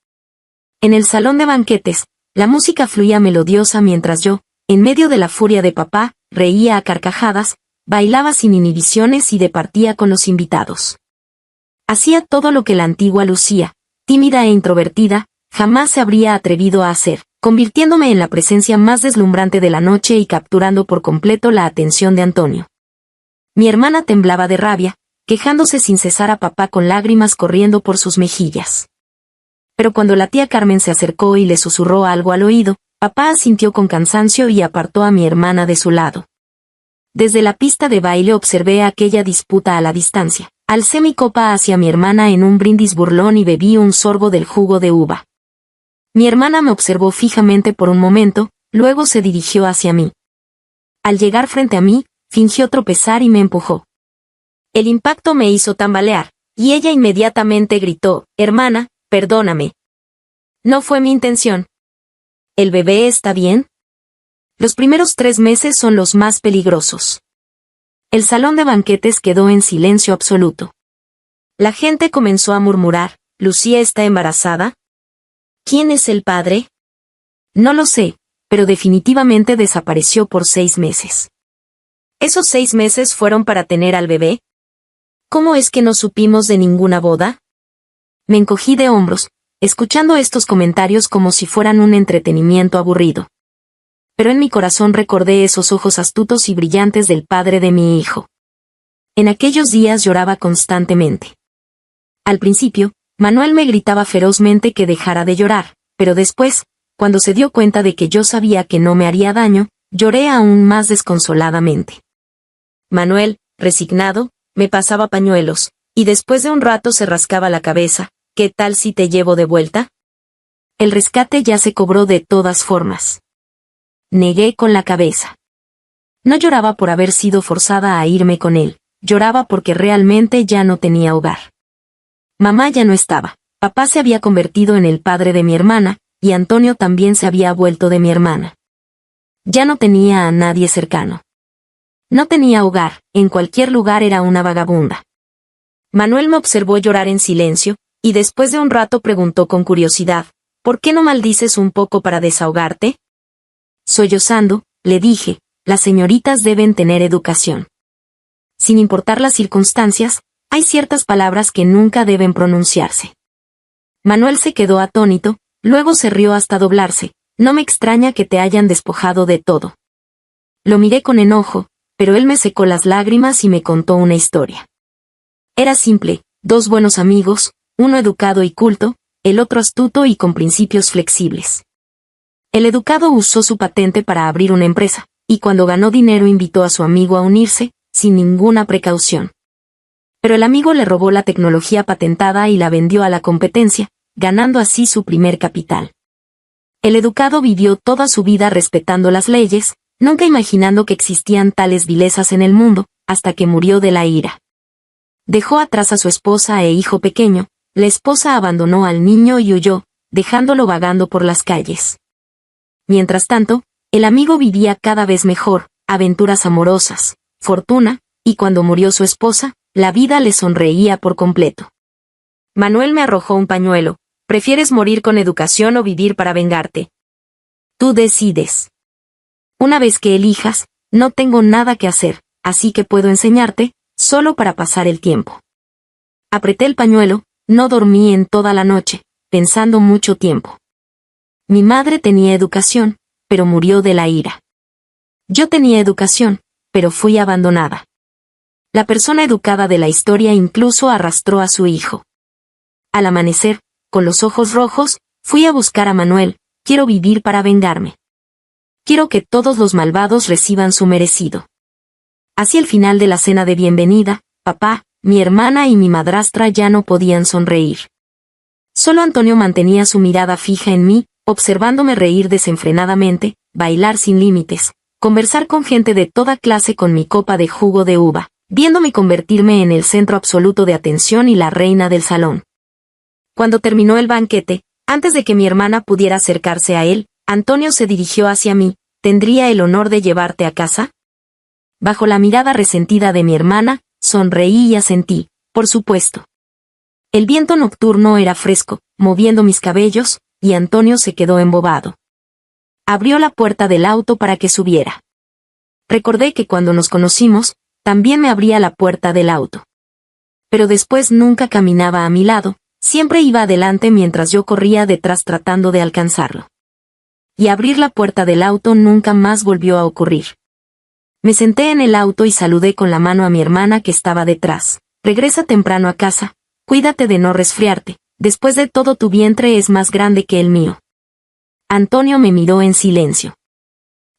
En el salón de banquetes, la música fluía melodiosa mientras yo, en medio de la furia de papá, reía a carcajadas, bailaba sin inhibiciones y departía con los invitados. Hacía todo lo que la antigua Lucía, tímida e introvertida, jamás se habría atrevido a hacer, convirtiéndome en la presencia más deslumbrante de la noche y capturando por completo la atención de Antonio. Mi hermana temblaba de rabia, quejándose sin cesar a papá con lágrimas corriendo por sus mejillas. Pero cuando la tía Carmen se acercó y le susurró algo al oído, Papá asintió con cansancio y apartó a mi hermana de su lado. Desde la pista de baile observé aquella disputa a la distancia. Alcé mi copa hacia mi hermana en un brindis burlón y bebí un sorbo del jugo de uva. Mi hermana me observó fijamente por un momento, luego se dirigió hacia mí. Al llegar frente a mí, fingió tropezar y me empujó. El impacto me hizo tambalear, y ella inmediatamente gritó: «Hermana, perdóname. No fue mi intención». ¿El bebé está bien? Los primeros 3 meses son los más peligrosos. El salón de banquetes quedó en silencio absoluto. La gente comenzó a murmurar: «¿Lucía está embarazada? ¿Quién es el padre?». No lo sé, pero definitivamente desapareció por 6 meses. ¿Esos 6 meses fueron para tener al bebé? ¿Cómo es que no supimos de ninguna boda? Me encogí de hombros, escuchando estos comentarios como si fueran un entretenimiento aburrido. Pero en mi corazón recordé esos ojos astutos y brillantes del padre de mi hijo. En aquellos días lloraba constantemente. Al principio, Manuel me gritaba ferozmente que dejara de llorar, pero después, cuando se dio cuenta de que yo sabía que no me haría daño, lloré aún más desconsoladamente. Manuel, resignado, me pasaba pañuelos, y después de un rato se rascaba la cabeza. «¿Qué tal si te llevo de vuelta?». El rescate ya se cobró de todas formas. Negué con la cabeza. No lloraba por haber sido forzada a irme con él, lloraba porque realmente ya no tenía hogar. Mamá ya no estaba, papá se había convertido en el padre de mi hermana, y Antonio también se había vuelto de mi hermana. Ya no tenía a nadie cercano. No tenía hogar, en cualquier lugar era una vagabunda. Manuel me observó llorar en silencio, y después de un rato preguntó con curiosidad: «¿Por qué no maldices un poco para desahogarte?». Sollozando, le dije: «Las señoritas deben tener educación. Sin importar las circunstancias, hay ciertas palabras que nunca deben pronunciarse». Manuel se quedó atónito, luego se rió hasta doblarse. «No me extraña que te hayan despojado de todo». Lo miré con enojo, pero él me secó las lágrimas y me contó una historia. Era simple: 2 buenos amigos, uno educado y culto, el otro astuto y con principios flexibles. El educado usó su patente para abrir una empresa, y cuando ganó dinero invitó a su amigo a unirse, sin ninguna precaución. Pero el amigo le robó la tecnología patentada y la vendió a la competencia, ganando así su primer capital. El educado vivió toda su vida respetando las leyes, nunca imaginando que existían tales vilezas en el mundo, hasta que murió de la ira. Dejó atrás a su esposa e hijo pequeño. La esposa abandonó al niño y huyó, dejándolo vagando por las calles. Mientras tanto, el amigo vivía cada vez mejor, aventuras amorosas, fortuna, y cuando murió su esposa, la vida le sonreía por completo. Manuel me arrojó un pañuelo: «¿Prefieres morir con educación o vivir para vengarte? Tú decides. Una vez que elijas, no tengo nada que hacer, así que puedo enseñarte, solo para pasar el tiempo». Apreté el pañuelo. No dormí en toda la noche, pensando mucho tiempo. Mi madre tenía educación, pero murió de la ira. Yo tenía educación, pero fui abandonada. La persona educada de la historia incluso arrastró a su hijo. Al amanecer, con los ojos rojos, fui a buscar a Manuel: «Quiero vivir para vengarme. Quiero que todos los malvados reciban su merecido». Hacia el final de la cena de bienvenida, papá, mi hermana y mi madrastra ya no podían sonreír. Solo Antonio mantenía su mirada fija en mí, observándome reír desenfrenadamente, bailar sin límites, conversar con gente de toda clase con mi copa de jugo de uva, viéndome convertirme en el centro absoluto de atención y la reina del salón. Cuando terminó el banquete, antes de que mi hermana pudiera acercarse a él, Antonio se dirigió hacia mí: «¿Tendría el honor de llevarte a casa?». Bajo la mirada resentida de mi hermana, sonreí y asentí: «Por supuesto». El viento nocturno era fresco, moviendo mis cabellos, y Antonio se quedó embobado. Abrió la puerta del auto para que subiera. Recordé que cuando nos conocimos, también me abría la puerta del auto. Pero después nunca caminaba a mi lado, siempre iba adelante mientras yo corría detrás tratando de alcanzarlo. Y abrir la puerta del auto nunca más volvió a ocurrir. Me senté en el auto y saludé con la mano a mi hermana que estaba detrás: «Regresa temprano a casa, cuídate de no resfriarte, después de todo tu vientre es más grande que el mío». Antonio me miró en silencio.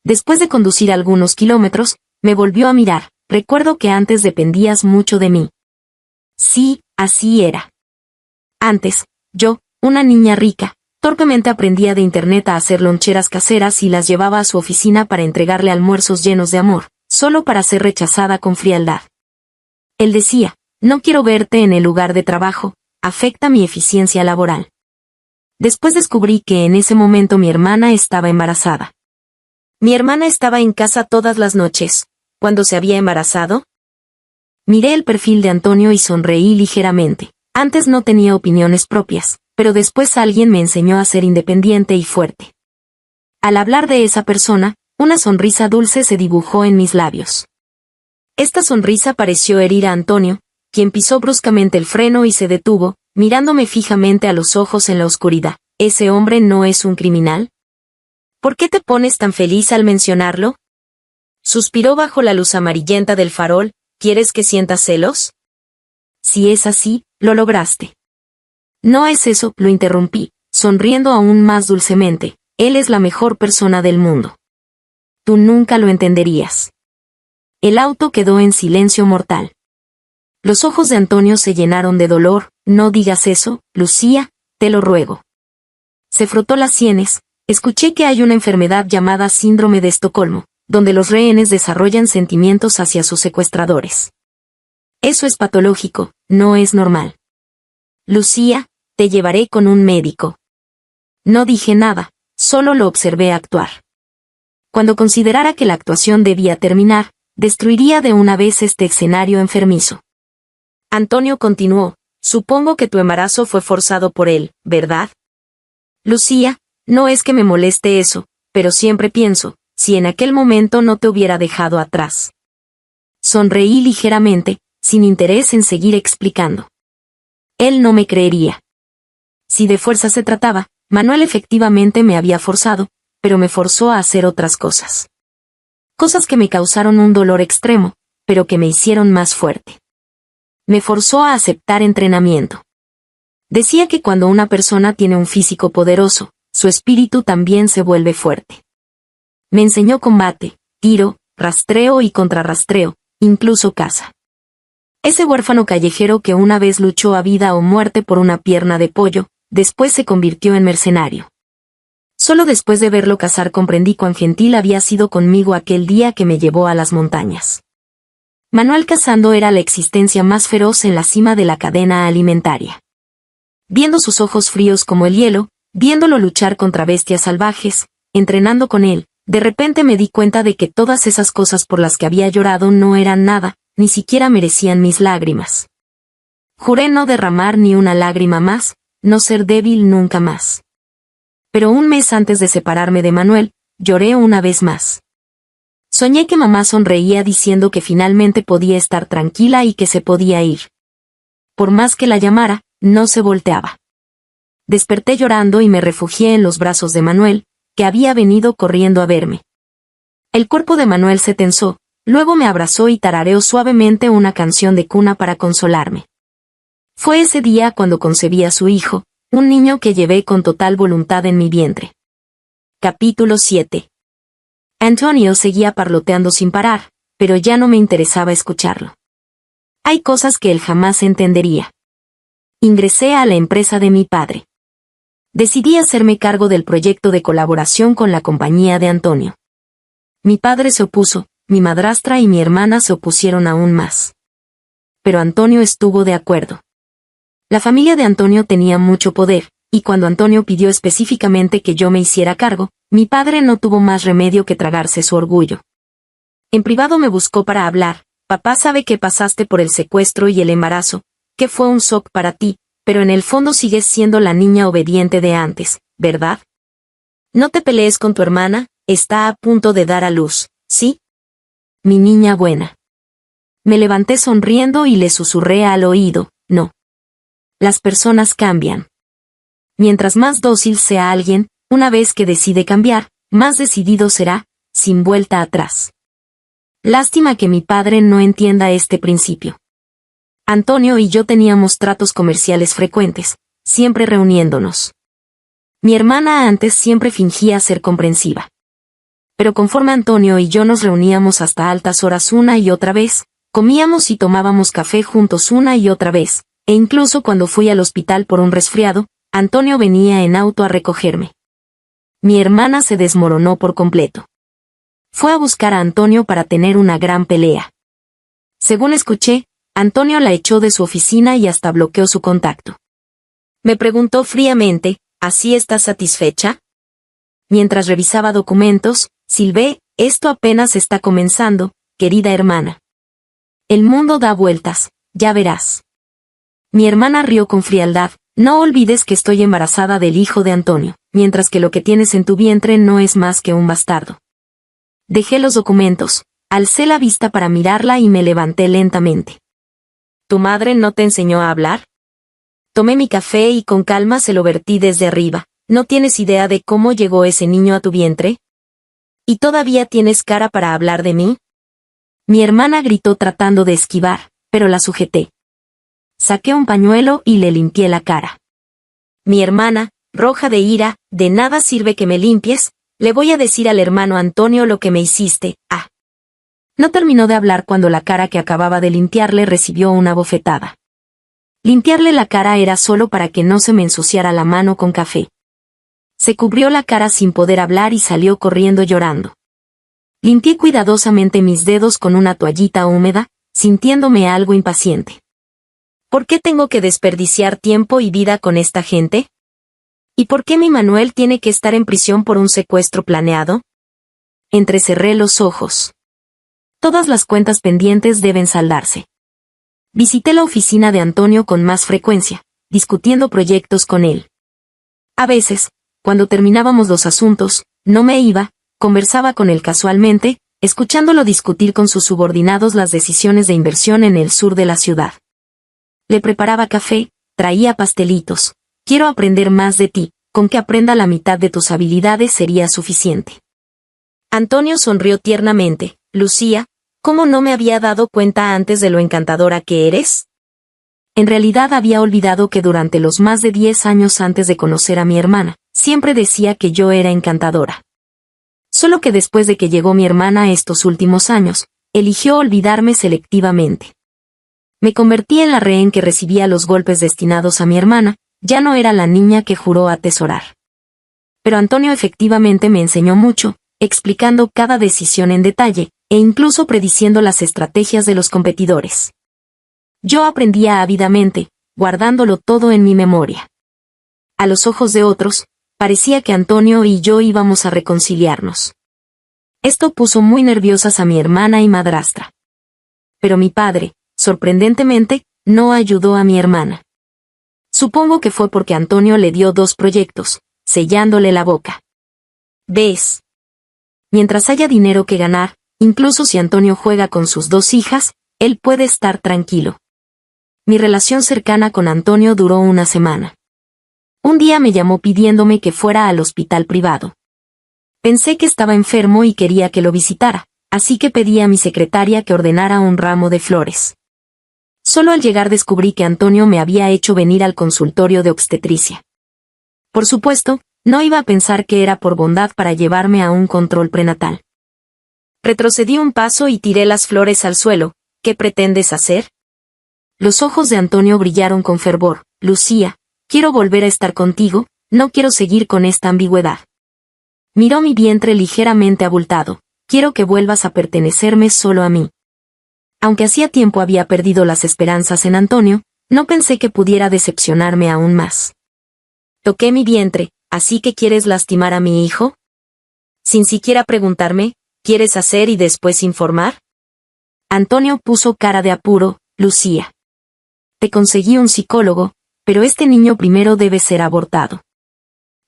Después de conducir algunos kilómetros, me volvió a mirar. Recuerdo que antes dependías mucho de mí. Sí, así era. Antes, yo, una niña rica, torpemente aprendía de internet a hacer loncheras caseras y las llevaba a su oficina para entregarle almuerzos llenos de amor, solo para ser rechazada con frialdad. Él decía, no quiero verte en el lugar de trabajo, afecta mi eficiencia laboral. Después descubrí que en ese momento mi hermana estaba embarazada. Mi hermana estaba en casa todas las noches. ¿Cuándo se había embarazado? Miré el perfil de Antonio y sonreí ligeramente. Antes no tenía opiniones propias, pero después alguien me enseñó a ser independiente y fuerte. Al hablar de esa persona, una sonrisa dulce se dibujó en mis labios. Esta sonrisa pareció herir a Antonio, quien pisó bruscamente el freno y se detuvo, mirándome fijamente a los ojos en la oscuridad. ¿Ese hombre no es un criminal? ¿Por qué te pones tan feliz al mencionarlo? Suspiró bajo la luz amarillenta del farol. ¿Quieres que sienta celos? Si es así, lo lograste. No es eso, lo interrumpí, sonriendo aún más dulcemente. Él es la mejor persona del mundo. Tú nunca lo entenderías. El auto quedó en silencio mortal. Los ojos de Antonio se llenaron de dolor. No digas eso, Lucía, te lo ruego. Se frotó las sienes. Escuché que hay una enfermedad llamada síndrome de Estocolmo, donde los rehenes desarrollan sentimientos hacia sus secuestradores. Eso es patológico, no es normal. Lucía, te llevaré con un médico. No dije nada, solo lo observé actuar. Cuando considerara que la actuación debía terminar, destruiría de una vez este escenario enfermizo. Antonio continuó, supongo que tu embarazo fue forzado por él, ¿verdad? Lucía, no es que me moleste eso, pero siempre pienso, si en aquel momento no te hubiera dejado atrás. Sonreí ligeramente, sin interés en seguir explicando. Él no me creería. Si de fuerza se trataba, Manuel efectivamente me había forzado, pero me forzó a hacer otras cosas. Cosas que me causaron un dolor extremo, pero que me hicieron más fuerte. Me forzó a aceptar entrenamiento. Decía que cuando una persona tiene un físico poderoso, su espíritu también se vuelve fuerte. Me enseñó combate, tiro, rastreo y contrarrastreo, incluso caza. Ese huérfano callejero que una vez luchó a vida o muerte por una pierna de pollo, después se convirtió en mercenario. Solo después de verlo cazar comprendí cuán gentil había sido conmigo aquel día que me llevó a las montañas. Manuel cazando era la existencia más feroz en la cima de la cadena alimentaria. Viendo sus ojos fríos como el hielo, viéndolo luchar contra bestias salvajes, entrenando con él, de repente me di cuenta de que todas esas cosas por las que había llorado no eran nada, ni siquiera merecían mis lágrimas. Juré no derramar ni una lágrima más, no ser débil nunca más. Pero un mes antes de separarme de Manuel, lloré una vez más. Soñé que mamá sonreía diciendo que finalmente podía estar tranquila y que se podía ir. Por más que la llamara, no se volteaba. Desperté llorando y me refugié en los brazos de Manuel, que había venido corriendo a verme. El cuerpo de Manuel se tensó, luego me abrazó y tarareó suavemente una canción de cuna para consolarme. Fue ese día cuando concebí a su hijo, un niño que llevé con total voluntad en mi vientre. Capítulo 7. Antonio seguía parloteando sin parar, pero ya no me interesaba escucharlo. Hay cosas que él jamás entendería. Ingresé a la empresa de mi padre. Decidí hacerme cargo del proyecto de colaboración con la compañía de Antonio. Mi padre se opuso, mi madrastra y mi hermana se opusieron aún más. Pero Antonio estuvo de acuerdo. La familia de Antonio tenía mucho poder, y cuando Antonio pidió específicamente que yo me hiciera cargo, mi padre no tuvo más remedio que tragarse su orgullo. En privado me buscó para hablar. Papá sabe que pasaste por el secuestro y el embarazo, que fue un shock para ti, pero en el fondo sigues siendo la niña obediente de antes, ¿verdad? No te pelees con tu hermana, está a punto de dar a luz, ¿sí? Mi niña buena. Me levanté sonriendo y le susurré al oído, no. Las personas cambian. Mientras más dócil sea alguien, una vez que decide cambiar, más decidido será, sin vuelta atrás. Lástima que mi padre no entienda este principio. Antonio y yo teníamos tratos comerciales frecuentes, siempre reuniéndonos. Mi hermana antes siempre fingía ser comprensiva. Pero conforme Antonio y yo nos reuníamos hasta altas horas una y otra vez, comíamos y tomábamos café juntos una y otra vez, e incluso cuando fui al hospital por un resfriado, Antonio venía en auto a recogerme. Mi hermana se desmoronó por completo. Fue a buscar a Antonio para tener una gran pelea. Según escuché, Antonio la echó de su oficina y hasta bloqueó su contacto. Me preguntó fríamente, ¿así estás satisfecha? Mientras revisaba documentos, silbé, esto apenas está comenzando, querida hermana. El mundo da vueltas, ya verás. Mi hermana rió con frialdad, no olvides que estoy embarazada del hijo de Antonio, mientras que lo que tienes en tu vientre no es más que un bastardo. Dejé los documentos, alcé la vista para mirarla y me levanté lentamente. ¿Tu madre no te enseñó a hablar? Tomé mi café y con calma se lo vertí desde arriba. ¿No tienes idea de cómo llegó ese niño a tu vientre? ¿Y todavía tienes cara para hablar de mí? Mi hermana gritó tratando de esquivar, pero la sujeté. Saqué un pañuelo y le limpié la cara. Mi hermana, roja de ira, de nada sirve que me limpies, le voy a decir al hermano Antonio lo que me hiciste, ah. No terminó de hablar cuando la cara que acababa de limpiarle recibió una bofetada. Limpiarle la cara era solo para que no se me ensuciara la mano con café. Se cubrió la cara sin poder hablar y salió corriendo llorando. Limpié cuidadosamente mis dedos con una toallita húmeda, sintiéndome algo impaciente. ¿Por qué tengo que desperdiciar tiempo y vida con esta gente? ¿Y por qué mi Manuel tiene que estar en prisión por un secuestro planeado? Entrecerré los ojos. Todas las cuentas pendientes deben saldarse. Visité la oficina de Antonio con más frecuencia, discutiendo proyectos con él. A veces, cuando terminábamos los asuntos, no me iba, conversaba con él casualmente, escuchándolo discutir con sus subordinados las decisiones de inversión en el sur de la ciudad. Le preparaba café, traía pastelitos. Quiero aprender más de ti, con que aprenda la mitad de tus habilidades sería suficiente. Antonio sonrió tiernamente. Lucía, ¿cómo no me había dado cuenta antes de lo encantadora que eres? En realidad había olvidado que durante los más de 10 años antes de conocer a mi hermana, siempre decía que yo era encantadora. Solo que después de que llegó mi hermana estos últimos años, eligió olvidarme selectivamente. Me convertí en la rehén que recibía los golpes destinados a mi hermana, ya no era la niña que juró atesorar. Pero Antonio efectivamente me enseñó mucho, explicando cada decisión en detalle, e incluso prediciendo las estrategias de los competidores. Yo aprendía ávidamente, guardándolo todo en mi memoria. A los ojos de otros, parecía que Antonio y yo íbamos a reconciliarnos. Esto puso muy nerviosas a mi hermana y madrastra. Pero mi padre, sorprendentemente, no ayudó a mi hermana. Supongo que fue porque Antonio le dio 2 proyectos, sellándole la boca. ¿Ves? Mientras haya dinero que ganar, incluso si Antonio juega con sus 2 hijas, él puede estar tranquilo. Mi relación cercana con Antonio duró una semana. Un día me llamó pidiéndome que fuera al hospital privado. Pensé que estaba enfermo y quería que lo visitara, así que pedí a mi secretaria que ordenara un ramo de flores. Solo al llegar descubrí que Antonio me había hecho venir al consultorio de obstetricia. Por supuesto, no iba a pensar que era por bondad para llevarme a un control prenatal. Retrocedí un paso y tiré las flores al suelo. ¿Qué pretendes hacer? Los ojos de Antonio brillaron con fervor. Lucía, quiero volver a estar contigo, no quiero seguir con esta ambigüedad. Miró mi vientre ligeramente abultado. Quiero que vuelvas a pertenecerme solo a mí. Aunque hacía tiempo había perdido las esperanzas en Antonio, no pensé que pudiera decepcionarme aún más. Toqué mi vientre. ¿Así que quieres lastimar a mi hijo? Sin siquiera preguntarme, ¿quieres hacer y después informar? Antonio puso cara de apuro. Lucía. Te conseguí un psicólogo, pero este niño primero debe ser abortado.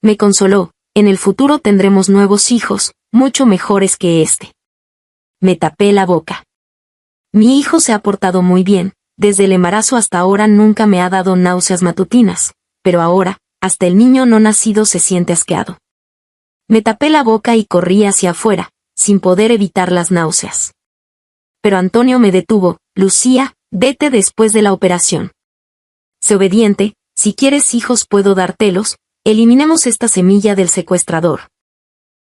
Me consoló, en el futuro tendremos nuevos hijos, mucho mejores que este. Me tapé la boca. Mi hijo se ha portado muy bien, desde el embarazo hasta ahora nunca me ha dado náuseas matutinas, pero ahora, hasta el niño no nacido se siente asqueado. Me tapé la boca y corrí hacia afuera, sin poder evitar las náuseas. Pero Antonio me detuvo. Lucía, vete después de la operación. Sé obediente, si quieres hijos puedo dártelos, Eliminemos esta semilla del secuestrador.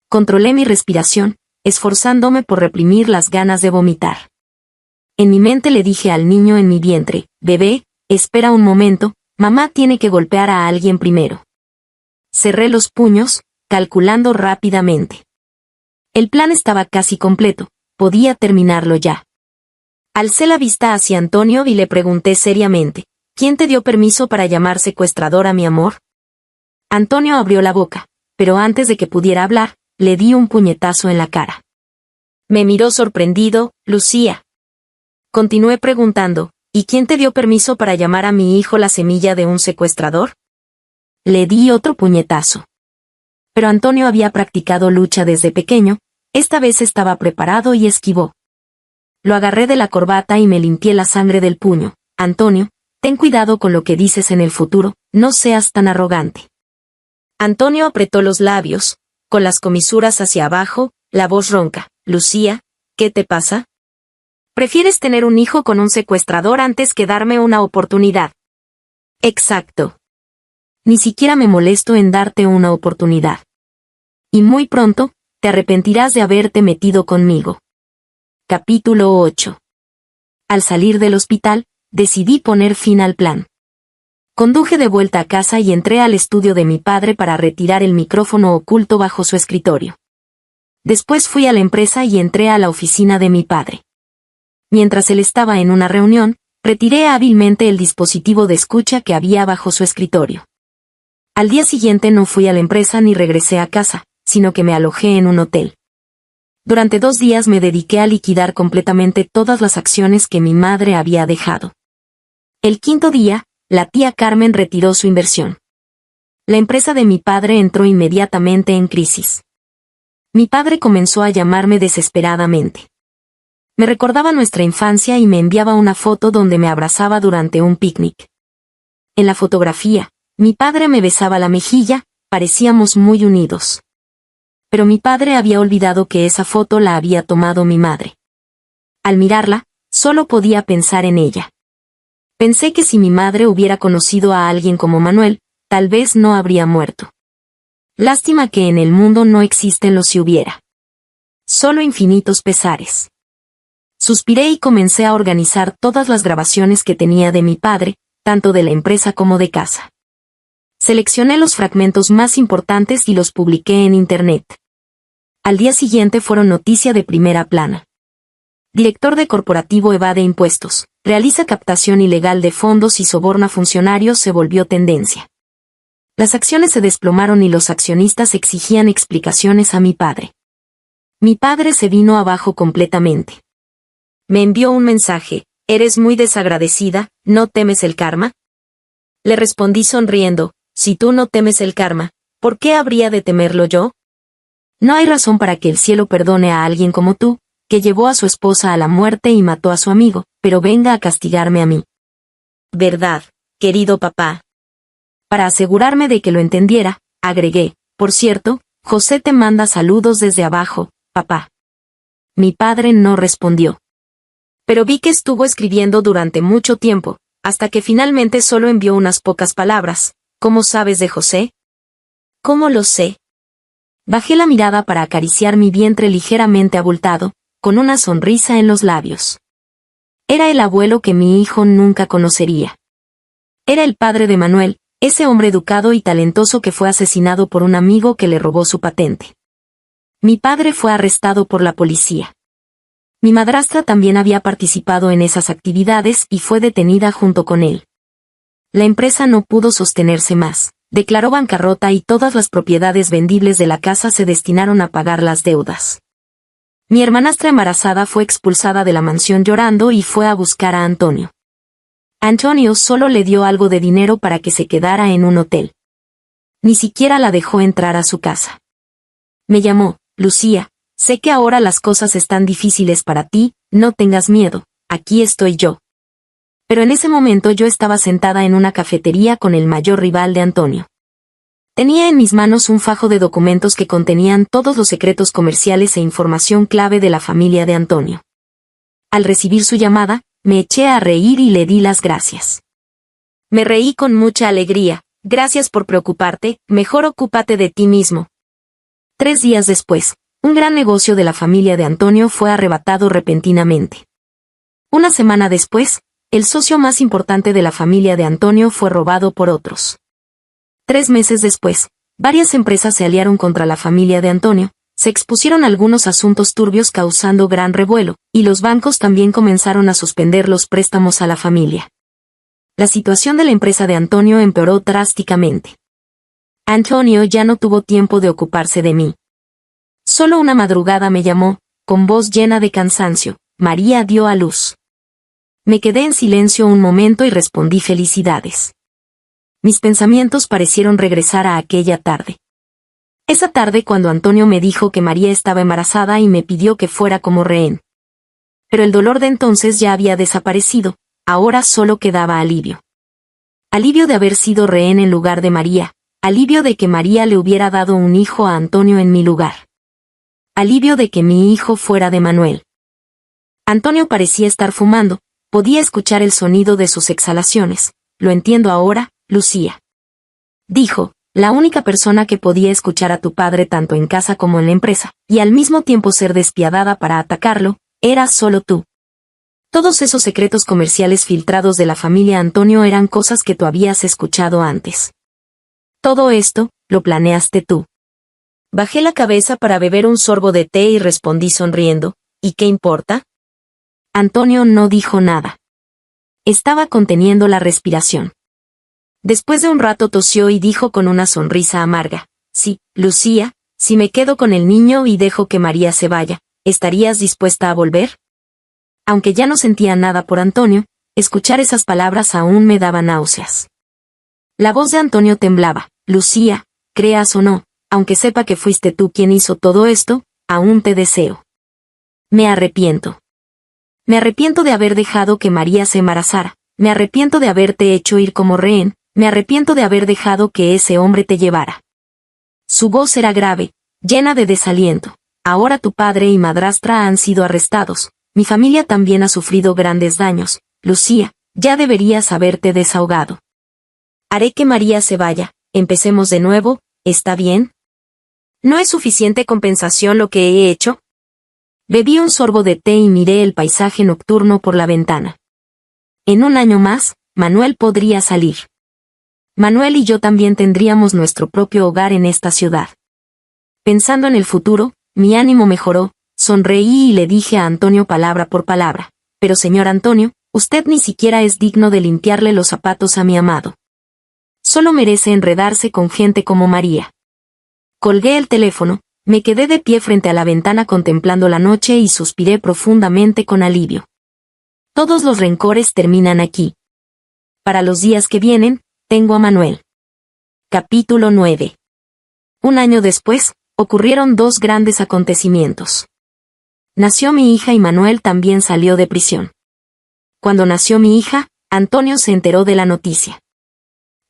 Controlé mi respiración, esforzándome por reprimir las ganas de vomitar. En mi mente le dije al niño en mi vientre, bebé, espera un momento, mamá tiene que golpear a alguien primero. Cerré los puños, calculando rápidamente. El plan estaba casi completo, podía terminarlo ya. Alcé la vista hacia Antonio y le pregunté seriamente, ¿quién te dio permiso para llamar secuestrador a mi amor? Antonio abrió la boca, pero antes de que pudiera hablar, le di un puñetazo en la cara. Me miró sorprendido, Lucía. Continué preguntando, ¿y quién te dio permiso para llamar a mi hijo la semilla de un secuestrador? Le di otro puñetazo. Pero Antonio había practicado lucha desde pequeño, esta vez estaba preparado y esquivó. Lo agarré de la corbata y me limpié la sangre del puño. Antonio, ten cuidado con lo que dices en el futuro, no seas tan arrogante. Antonio apretó los labios, con las comisuras hacia abajo, la voz ronca. Lucía, ¿qué te pasa? ¿Prefieres tener un hijo con un secuestrador antes que darme una oportunidad? Exacto. Ni siquiera me molesto en darte una oportunidad. Y muy pronto, te arrepentirás de haberte metido conmigo. Capítulo 8. Al salir del hospital, decidí poner fin al plan. Conduje de vuelta a casa y entré al estudio de mi padre para retirar el micrófono oculto bajo su escritorio. Después fui a la empresa y entré a la oficina de mi padre. Mientras él estaba en una reunión, retiré hábilmente el dispositivo de escucha que había bajo su escritorio. Al día siguiente no fui a la empresa ni regresé a casa, sino que me alojé en un hotel. Durante 2 días me dediqué a liquidar completamente todas las acciones que mi madre había dejado. El 5.º día, la tía Carmen retiró su inversión. La empresa de mi padre entró inmediatamente en crisis. Mi padre comenzó a llamarme desesperadamente. Me recordaba nuestra infancia y me enviaba una foto donde me abrazaba durante un picnic. En la fotografía, mi padre me besaba la mejilla, parecíamos muy unidos. Pero mi padre había olvidado que esa foto la había tomado mi madre. Al mirarla, solo podía pensar en ella. Pensé que si mi madre hubiera conocido a alguien como Manuel, tal vez no habría muerto. Lástima que en el mundo no existen los si hubiera. Solo infinitos pesares. Suspiré y comencé a organizar todas las grabaciones que tenía de mi padre, tanto de la empresa como de casa. Seleccioné los fragmentos más importantes y los publiqué en Internet. Al día siguiente fueron noticia de primera plana. Director de corporativo evade impuestos, realiza captación ilegal de fondos y soborna funcionarios se volvió tendencia. Las acciones se desplomaron y los accionistas exigían explicaciones a mi padre. Mi padre se vino abajo completamente. Me envió un mensaje, ¿eres muy desagradecida, no temes el karma? Le respondí sonriendo, si tú no temes el karma, ¿por qué habría de temerlo yo? No hay razón para que el cielo perdone a alguien como tú, que llevó a su esposa a la muerte y mató a su amigo, pero venga a castigarme a mí. ¿Verdad, querido papá? Para asegurarme de que lo entendiera, agregué, por cierto, José te manda saludos desde abajo, papá. Mi padre no respondió. Pero vi que estuvo escribiendo durante mucho tiempo, hasta que finalmente solo envió unas pocas palabras. ¿Cómo sabes de José? ¿Cómo lo sé? Bajé la mirada para acariciar mi vientre ligeramente abultado, con una sonrisa en los labios. Era el abuelo que mi hijo nunca conocería. Era el padre de Manuel, ese hombre educado y talentoso que fue asesinado por un amigo que le robó su patente. Mi padre fue arrestado por la policía. Mi madrastra también había participado en esas actividades y fue detenida junto con él. La empresa no pudo sostenerse más, declaró bancarrota y todas las propiedades vendibles de la casa se destinaron a pagar las deudas. Mi hermanastra embarazada fue expulsada de la mansión llorando y fue a buscar a Antonio. Antonio solo le dio algo de dinero para que se quedara en un hotel. Ni siquiera la dejó entrar a su casa. Me llamó, Lucía, sé que ahora las cosas están difíciles para ti, no tengas miedo, aquí estoy yo. Pero en ese momento yo estaba sentada en una cafetería con el mayor rival de Antonio. Tenía en mis manos un fajo de documentos que contenían todos los secretos comerciales e información clave de la familia de Antonio. Al recibir su llamada, me eché a reír y le di las gracias. Me reí con mucha alegría, Gracias por preocuparte, mejor ocúpate de ti mismo. 3 días después, un gran negocio de la familia de Antonio fue arrebatado repentinamente. Una semana después, el socio más importante de la familia de Antonio fue robado por otros. 3 meses después, varias empresas se aliaron contra la familia de Antonio, se expusieron algunos asuntos turbios causando gran revuelo, y los bancos también comenzaron a suspender los préstamos a la familia. La situación de la empresa de Antonio empeoró drásticamente. Antonio ya no tuvo tiempo de ocuparse de mí. Solo una madrugada me llamó, con voz llena de cansancio. María dio a luz. Me quedé en silencio un momento y respondí felicidades. Mis pensamientos parecieron regresar a aquella tarde. Esa tarde cuando Antonio me dijo que María estaba embarazada y me pidió que fuera como rehén. Pero el dolor de entonces ya había desaparecido, ahora solo quedaba alivio. Alivio de haber sido rehén en lugar de María, alivio de que María le hubiera dado un hijo a Antonio en mi lugar. Alivio de que mi hijo fuera de Manuel. Antonio parecía estar fumando, podía escuchar el sonido de sus exhalaciones. Lo entiendo ahora, Lucía. Dijo, la única persona que podía escuchar a tu padre tanto en casa como en la empresa, y al mismo tiempo ser despiadada para atacarlo, eras solo tú. Todos esos secretos comerciales filtrados de la familia Antonio eran cosas que tú habías escuchado antes. Todo esto, lo planeaste tú. Bajé la cabeza para beber un sorbo de té y respondí sonriendo, ¿y qué importa? Antonio no dijo nada. Estaba conteniendo la respiración. Después de un rato tosió y dijo con una sonrisa amarga, sí, Lucía, si me quedo con el niño y dejo que María se vaya, ¿estarías dispuesta a volver? Aunque ya no sentía nada por Antonio, escuchar esas palabras aún me daba náuseas. La voz de Antonio temblaba, Lucía, creas o no, aunque sepa que fuiste tú quien hizo todo esto, aún te deseo. Me arrepiento. Me arrepiento de haber dejado que María se embarazara, me arrepiento de haberte hecho ir como rehén, me arrepiento de haber dejado que ese hombre te llevara. Su voz era grave, llena de desaliento. Ahora tu padre y madrastra han sido arrestados, mi familia también ha sufrido grandes daños. Lucía, ya deberías haberte desahogado. Haré que María se vaya, empecemos de nuevo, ¿está bien? ¿No es suficiente compensación lo que he hecho? Bebí un sorbo de té y miré el paisaje nocturno por la ventana. En un año más, Manuel podría salir. Manuel y yo también tendríamos nuestro propio hogar en esta ciudad. Pensando en el futuro, mi ánimo mejoró, sonreí y le dije a Antonio palabra por palabra, pero señor Antonio, usted ni siquiera es digno de limpiarle los zapatos a mi amado. Solo merece enredarse con gente como María. Colgué el teléfono, me quedé de pie frente a la ventana contemplando la noche y suspiré profundamente con alivio. Todos los rencores terminan aquí. Para los días que vienen, tengo a Manuel. Capítulo 9. Un año después, ocurrieron 2 grandes acontecimientos. Nació mi hija y Manuel también salió de prisión. Cuando nació mi hija, Antonio se enteró de la noticia.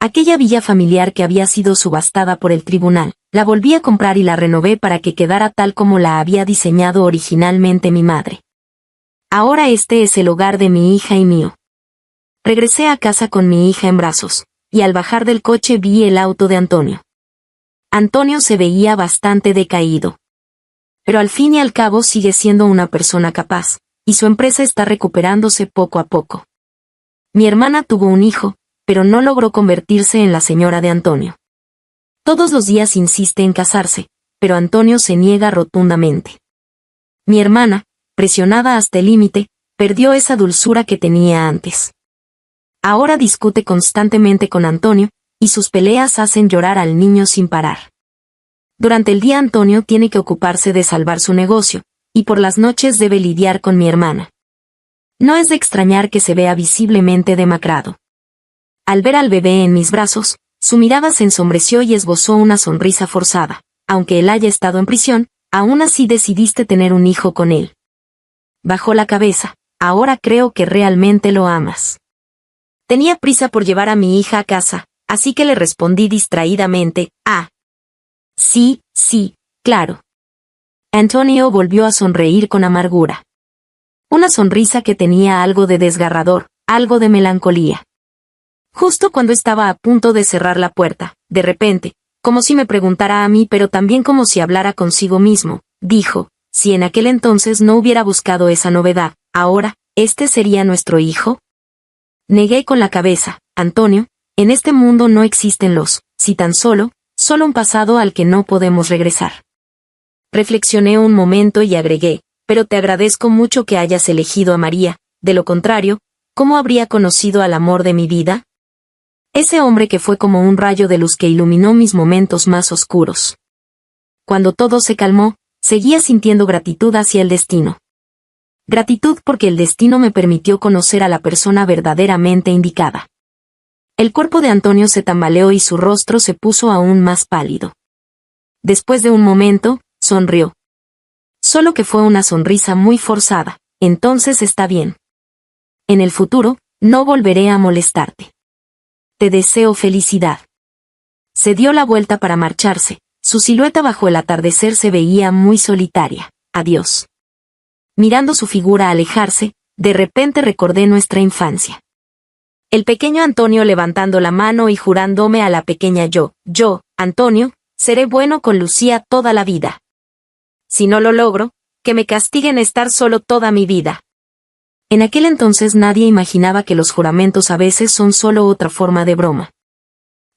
Aquella villa familiar que había sido subastada por el tribunal, la volví a comprar y la renové para que quedara tal como la había diseñado originalmente mi madre. Ahora este es el hogar de mi hija y mío. Regresé a casa con mi hija en brazos, y al bajar del coche vi el auto de Antonio. Antonio se veía bastante decaído. Pero al fin y al cabo sigue siendo una persona capaz, y su empresa está recuperándose poco a poco. Mi hermana tuvo un hijo, pero no logró convertirse en la señora de Antonio. Todos los días insiste en casarse, pero Antonio se niega rotundamente. Mi hermana, presionada hasta el límite, perdió esa dulzura que tenía antes. Ahora discute constantemente con Antonio, y sus peleas hacen llorar al niño sin parar. Durante el día Antonio tiene que ocuparse de salvar su negocio, y por las noches debe lidiar con mi hermana. No es de extrañar que se vea visiblemente demacrado. Al ver al bebé en mis brazos, su mirada se ensombreció y esbozó una sonrisa forzada. Aunque él haya estado en prisión, aún así decidiste tener un hijo con él. Bajó la cabeza, ahora creo que realmente lo amas. Tenía prisa por llevar a mi hija a casa, así que le respondí distraídamente, sí, claro. Antonio volvió a sonreír con amargura. Una sonrisa que tenía algo de desgarrador, algo de melancolía. Justo cuando estaba a punto de cerrar la puerta, de repente, como si me preguntara a mí pero también como si hablara consigo mismo, dijo, si en aquel entonces no hubiera buscado esa novedad, ahora, ¿este sería nuestro hijo? Negué con la cabeza, Antonio, en este mundo no existen los, si tan solo un pasado al que no podemos regresar. Reflexioné un momento y agregué, pero te agradezco mucho que hayas elegido a María, de lo contrario, ¿cómo habría conocido al amor de mi vida? Ese hombre que fue como un rayo de luz que iluminó mis momentos más oscuros. Cuando todo se calmó, seguía sintiendo gratitud hacia el destino. Gratitud porque el destino me permitió conocer a la persona verdaderamente indicada. El cuerpo de Antonio se tambaleó y su rostro se puso aún más pálido. Después de un momento, sonrió. Solo que fue una sonrisa muy forzada. Entonces está bien. En el futuro, no volveré a molestarte. Te deseo felicidad. Se dio la vuelta para marcharse. Su silueta bajo el atardecer se veía muy solitaria. Adiós. Mirando su figura alejarse, de repente recordé nuestra infancia. El pequeño Antonio levantando la mano y jurándome a la pequeña yo, Antonio, seré bueno con Lucía toda la vida. Si no lo logro, que me castiguen estar solo toda mi vida. En aquel entonces nadie imaginaba que los juramentos a veces son solo otra forma de broma.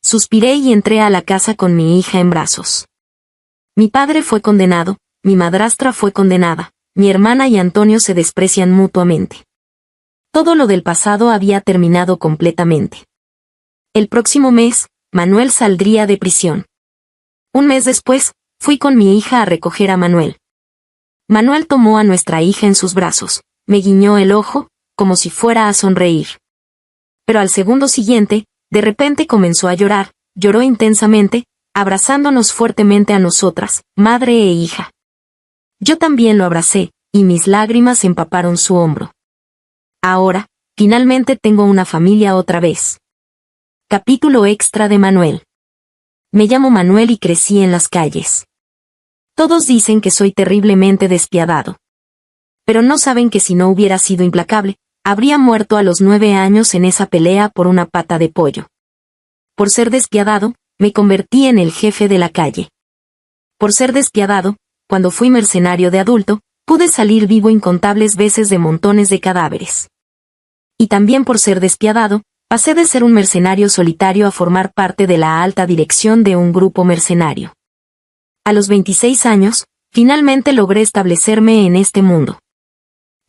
Suspiré y entré a la casa con mi hija en brazos. Mi padre fue condenado, mi madrastra fue condenada, mi hermana y Antonio se desprecian mutuamente. Todo lo del pasado había terminado completamente. El próximo mes, Manuel saldría de prisión. Un mes después, fui con mi hija a recoger a Manuel. Manuel tomó a nuestra hija en sus brazos, me guiñó el ojo, como si fuera a sonreír. Pero al segundo siguiente, de repente comenzó a llorar, lloró intensamente, abrazándonos fuertemente a nosotras, madre e hija. Yo también lo abracé, y mis lágrimas empaparon su hombro. Ahora, finalmente tengo una familia otra vez. Capítulo extra de Manuel. Me llamo Manuel y crecí en las calles. Todos dicen que soy terriblemente despiadado. Pero no saben que si no hubiera sido implacable, habría muerto a los 9 años en esa pelea por una pata de pollo. Por ser despiadado, me convertí en el jefe de la calle. Por ser despiadado, cuando fui mercenario de adulto, pude salir vivo incontables veces de montones de cadáveres. Y también por ser despiadado, pasé de ser un mercenario solitario a formar parte de la alta dirección de un grupo mercenario. A los 26 años, finalmente logré establecerme en este mundo.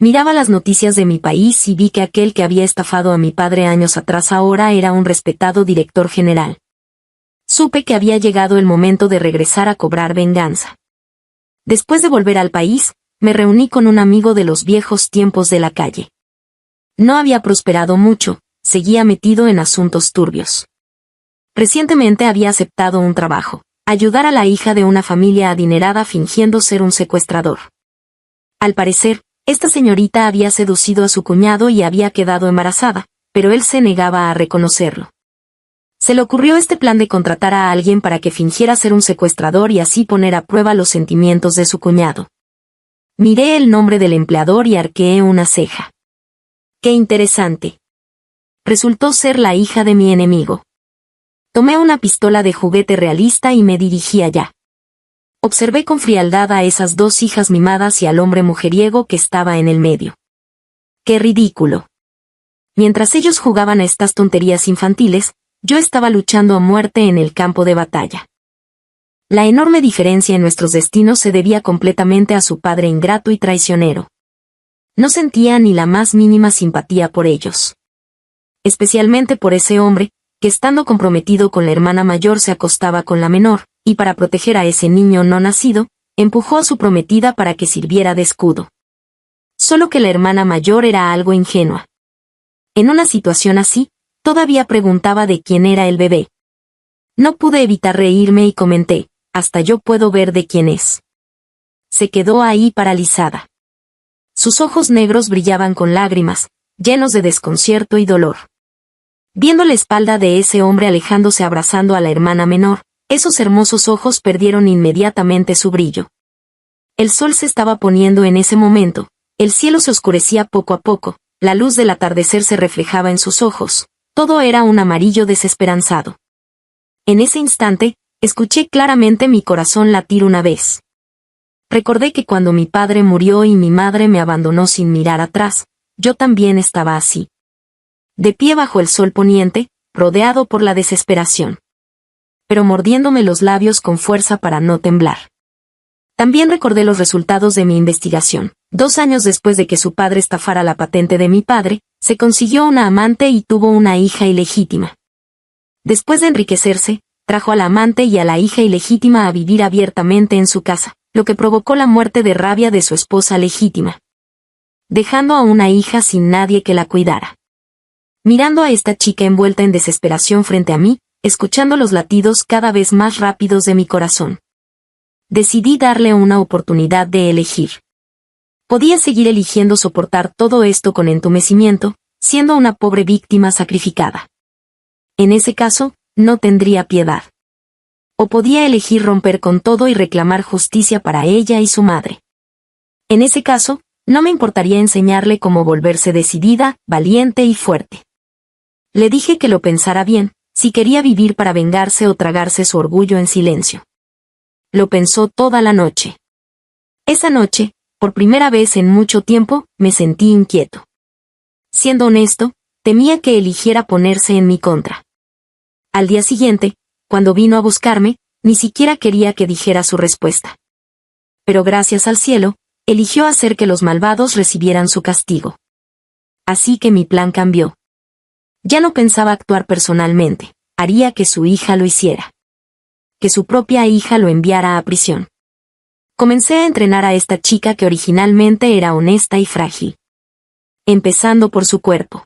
Miraba las noticias de mi país y vi que aquel que había estafado a mi padre años atrás ahora era un respetado director general. Supe que había llegado el momento de regresar a cobrar venganza. Después de volver al país, me reuní con un amigo de los viejos tiempos de la calle. No había prosperado mucho, seguía metido en asuntos turbios. Recientemente había aceptado un trabajo, ayudar a la hija de una familia adinerada fingiendo ser un secuestrador. Al parecer, esta señorita había seducido a su cuñado y había quedado embarazada, pero él se negaba a reconocerlo. Se le ocurrió este plan de contratar a alguien para que fingiera ser un secuestrador y así poner a prueba los sentimientos de su cuñado. Miré el nombre del empleador y arqueé una ceja. ¡Qué interesante! Resultó ser la hija de mi enemigo. Tomé una pistola de juguete realista y me dirigí allá. Observé con frialdad a esas dos hijas mimadas y al hombre mujeriego que estaba en el medio. ¡Qué ridículo! Mientras ellos jugaban a estas tonterías infantiles, yo estaba luchando a muerte en el campo de batalla. La enorme diferencia en nuestros destinos se debía completamente a su padre ingrato y traicionero. No sentía ni la más mínima simpatía por ellos. Especialmente por ese hombre, que estando comprometido con la hermana mayor se acostaba con la menor, y para proteger a ese niño no nacido, empujó a su prometida para que sirviera de escudo. Solo que la hermana mayor era algo ingenua. En una situación así, todavía preguntaba de quién era el bebé. No pude evitar reírme y comenté, hasta yo puedo ver de quién es. Se quedó ahí paralizada. Sus ojos negros brillaban con lágrimas, llenos de desconcierto y dolor. Viendo la espalda de ese hombre alejándose abrazando a la hermana menor, esos hermosos ojos perdieron inmediatamente su brillo. El sol se estaba poniendo en ese momento, el cielo se oscurecía poco a poco, la luz del atardecer se reflejaba en sus ojos, Todo era un amarillo desesperanzado. En ese instante, escuché claramente mi corazón latir una vez. Recordé que cuando mi padre murió y mi madre me abandonó sin mirar atrás, yo también estaba así. De pie bajo el sol poniente, rodeado por la desesperación. Pero mordiéndome los labios con fuerza para no temblar. También recordé los resultados de mi investigación. 2 años después de que su padre estafara la patente de mi padre, se consiguió una amante y tuvo una hija ilegítima. Después de enriquecerse, trajo a la amante y a la hija ilegítima a vivir abiertamente en su casa, lo que provocó la muerte de rabia de su esposa legítima, dejando a una hija sin nadie que la cuidara. Mirando a esta chica envuelta en desesperación frente a mí, escuchando los latidos cada vez más rápidos de mi corazón, decidí darle una oportunidad de elegir. Podía seguir eligiendo soportar todo esto con entumecimiento, siendo una pobre víctima sacrificada. En ese caso, no tendría piedad. O podía elegir romper con todo y reclamar justicia para ella y su madre. En ese caso, no me importaría enseñarle cómo volverse decidida, valiente y fuerte. Le dije que lo pensara bien, si quería vivir para vengarse o tragarse su orgullo en silencio. Lo pensó toda la noche. Esa noche, por primera vez en mucho tiempo, me sentí inquieto. Siendo honesto, temía que eligiera ponerse en mi contra. Al día siguiente, cuando vino a buscarme, ni siquiera quería que dijera su respuesta. Pero gracias al cielo, eligió hacer que los malvados recibieran su castigo. Así que mi plan cambió. Ya no pensaba actuar personalmente, haría que su hija lo hiciera. Que su propia hija lo enviara a prisión. Comencé a entrenar a esta chica que originalmente era honesta y frágil. Empezando por su cuerpo.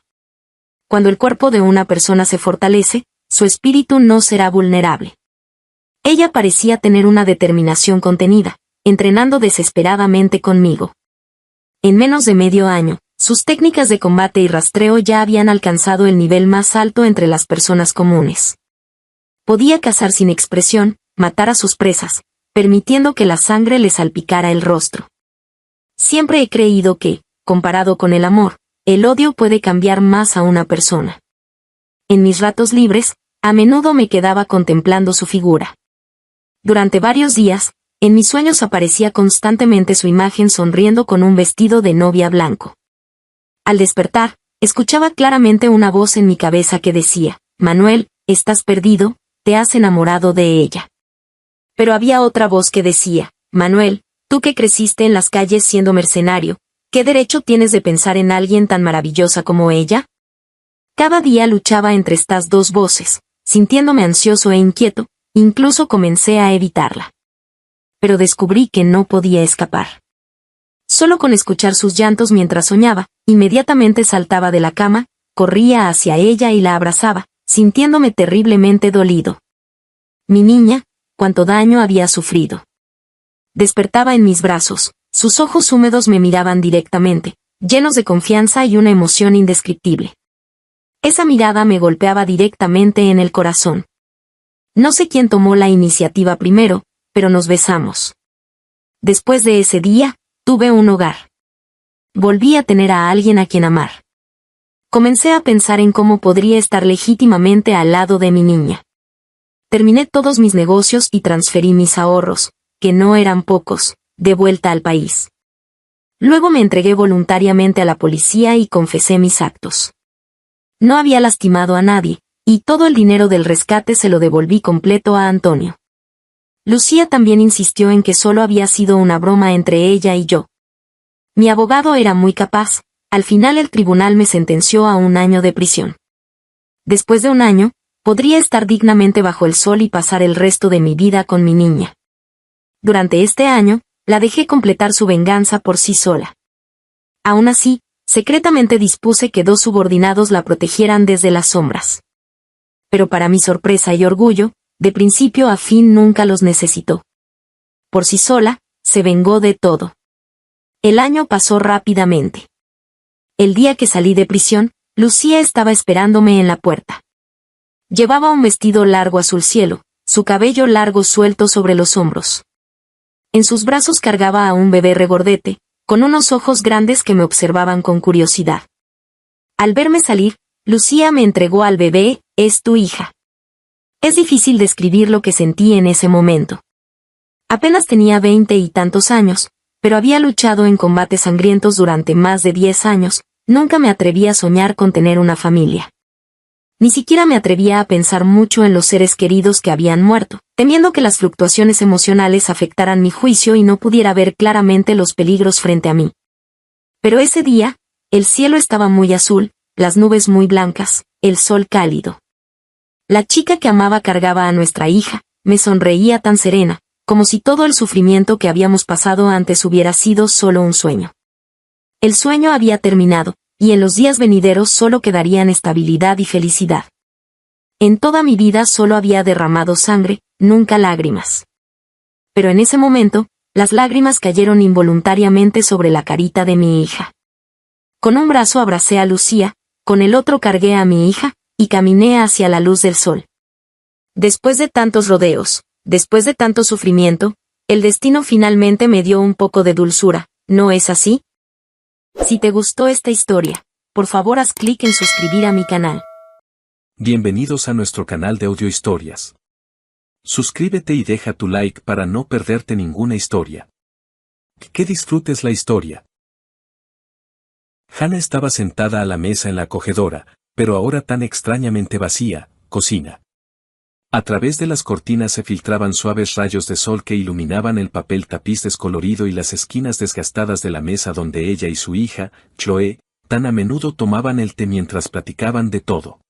Cuando el cuerpo de una persona se fortalece, su espíritu no será vulnerable. Ella parecía tener una determinación contenida, entrenando desesperadamente conmigo. En menos de medio año, sus técnicas de combate y rastreo ya habían alcanzado el nivel más alto entre las personas comunes. Podía cazar sin expresión, matar a sus presas, permitiendo que la sangre le salpicara el rostro. Siempre he creído que, comparado con el amor, el odio puede cambiar más a una persona. En mis ratos libres, a menudo me quedaba contemplando su figura. Durante varios días, en mis sueños aparecía constantemente su imagen sonriendo con un vestido de novia blanco. Al despertar, escuchaba claramente una voz en mi cabeza que decía, «Manuel, estás perdido, te has enamorado de ella». Pero había otra voz que decía, «Manuel, tú que creciste en las calles siendo mercenario, ¿qué derecho tienes de pensar en alguien tan maravillosa como ella?». Cada día luchaba entre estas dos voces, sintiéndome ansioso e inquieto, incluso comencé a evitarla. Pero descubrí que no podía escapar. Solo con escuchar sus llantos mientras soñaba, inmediatamente saltaba de la cama, corría hacia ella y la abrazaba, sintiéndome terriblemente dolido. Mi niña, cuánto daño había sufrido. Despertaba en mis brazos, sus ojos húmedos me miraban directamente, llenos de confianza y una emoción indescriptible. Esa mirada me golpeaba directamente en el corazón. No sé quién tomó la iniciativa primero, pero nos besamos. Después de ese día, tuve un hogar. Volví a tener a alguien a quien amar. Comencé a pensar en cómo podría estar legítimamente al lado de mi niña. Terminé todos mis negocios y transferí mis ahorros, que no eran pocos, de vuelta al país. Luego me entregué voluntariamente a la policía y confesé mis actos. No había lastimado a nadie, y todo el dinero del rescate se lo devolví completo a Antonio. Lucía también insistió en que solo había sido una broma entre ella y yo. Mi abogado era muy capaz, al final el tribunal me sentenció a 1 año de prisión. Después de 1 año, podría estar dignamente bajo el sol y pasar el resto de mi vida con mi niña. Durante este año, la dejé completar su venganza por sí sola. Aún así, secretamente dispuse que 2 subordinados la protegieran desde las sombras. Pero para mi sorpresa y orgullo, de principio a fin nunca los necesitó. Por sí sola, se vengó de todo. El año pasó rápidamente. El día que salí de prisión, Lucía estaba esperándome en la puerta. Llevaba un vestido largo azul cielo, su cabello largo suelto sobre los hombros. En sus brazos cargaba a un bebé regordete, con unos ojos grandes que me observaban con curiosidad. Al verme salir, Lucía me entregó al bebé, es tu hija. Es difícil describir lo que sentí en ese momento. Apenas tenía 20 y tantos años, pero había luchado en combates sangrientos durante más de 10 años, nunca me atreví a soñar con tener una familia. Ni siquiera me atrevía a pensar mucho en los seres queridos que habían muerto, temiendo que las fluctuaciones emocionales afectaran mi juicio y no pudiera ver claramente los peligros frente a mí. Pero ese día, el cielo estaba muy azul, las nubes muy blancas, el sol cálido. La chica que amaba cargaba a nuestra hija, me sonreía tan serena, como si todo el sufrimiento que habíamos pasado antes hubiera sido solo un sueño. El sueño había terminado, y en los días venideros solo quedarían estabilidad y felicidad. En toda mi vida solo había derramado sangre, nunca lágrimas. Pero en ese momento, las lágrimas cayeron involuntariamente sobre la carita de mi hija. Con un brazo abracé a Lucía, con el otro cargué a mi hija, y caminé hacia la luz del sol. Después de tantos rodeos, después de tanto sufrimiento, el destino finalmente me dio un poco de dulzura, ¿no es así? Si te gustó esta historia, por favor haz clic en suscribir a mi canal. Bienvenidos a nuestro canal de audiohistorias. Suscríbete y deja tu like para no perderte ninguna historia. Que disfrutes la historia. Hannah estaba sentada a la mesa en la acogedora, pero ahora tan extrañamente vacía, cocina. A través de las cortinas se filtraban suaves rayos de sol que iluminaban el papel tapiz descolorido y las esquinas desgastadas de la mesa donde ella y su hija, Chloe, tan a menudo tomaban el té mientras platicaban de todo.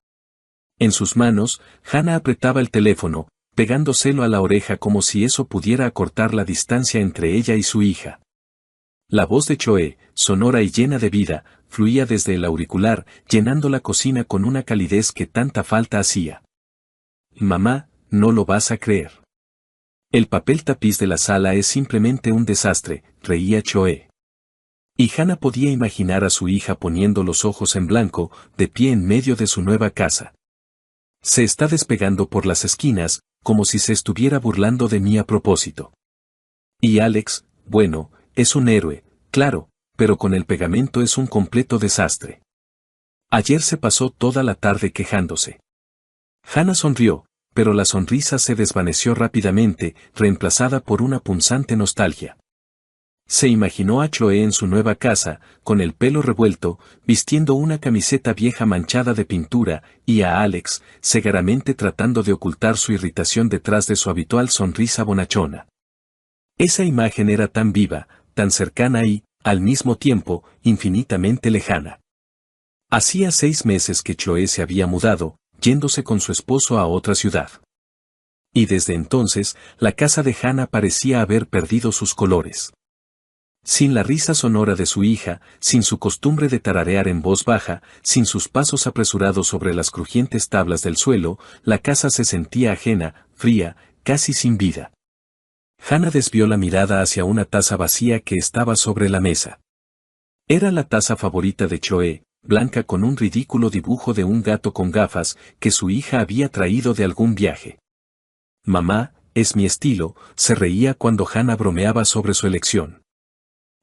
En sus manos, Hannah apretaba el teléfono, pegándoselo a la oreja como si eso pudiera acortar la distancia entre ella y su hija. La voz de Chloe, sonora y llena de vida, fluía desde el auricular, llenando la cocina con una calidez que tanta falta hacía. Mamá, no lo vas a creer. El papel tapiz de la sala es simplemente un desastre, reía Chloe. Y Hannah podía imaginar a su hija poniendo los ojos en blanco, de pie en medio de su nueva casa. Se está despegando por las esquinas, como si se estuviera burlando de mí a propósito. Y Alex, bueno, es un héroe, claro, pero con el pegamento es un completo desastre. Ayer se pasó toda la tarde quejándose. Hannah sonrió, pero la sonrisa se desvaneció rápidamente, reemplazada por una punzante nostalgia. Se imaginó a Chloe en su nueva casa, con el pelo revuelto, vistiendo una camiseta vieja manchada de pintura, y a Alex, cegaramente tratando de ocultar su irritación detrás de su habitual sonrisa bonachona. Esa imagen era tan viva, tan cercana y, al mismo tiempo, infinitamente lejana. Hacía 6 meses que Chloe se había mudado, yéndose con su esposo a otra ciudad. Y desde entonces, la casa de Hannah parecía haber perdido sus colores. Sin la risa sonora de su hija, sin su costumbre de tararear en voz baja, sin sus pasos apresurados sobre las crujientes tablas del suelo, la casa se sentía ajena, fría, casi sin vida. Hannah desvió la mirada hacia una taza vacía que estaba sobre la mesa. Era la taza favorita de Chloe, blanca con un ridículo dibujo de un gato con gafas, que su hija había traído de algún viaje. Mamá, es mi estilo, se reía cuando Hannah bromeaba sobre su elección.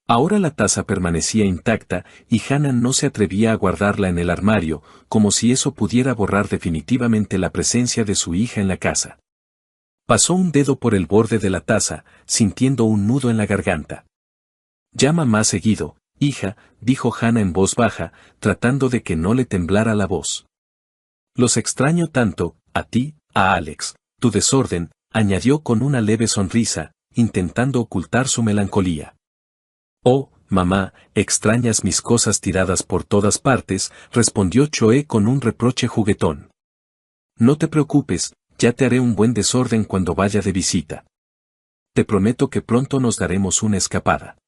Ahora la taza permanecía intacta, y Hannah no se atrevía a guardarla en el armario, como si eso pudiera borrar definitivamente la presencia de su hija en la casa. Pasó un dedo por el borde de la taza, sintiendo un nudo en la garganta. Llama más seguido, hija, dijo Hannah en voz baja, tratando de que no le temblara la voz. Los extraño tanto, a ti, a Alex, tu desorden, añadió con una leve sonrisa, intentando ocultar su melancolía. Oh, mamá, extrañas mis cosas tiradas por todas partes, respondió Chloe con un reproche juguetón. No te preocupes, ya te haré un buen desorden cuando vaya de visita. Te prometo que pronto nos daremos una escapada.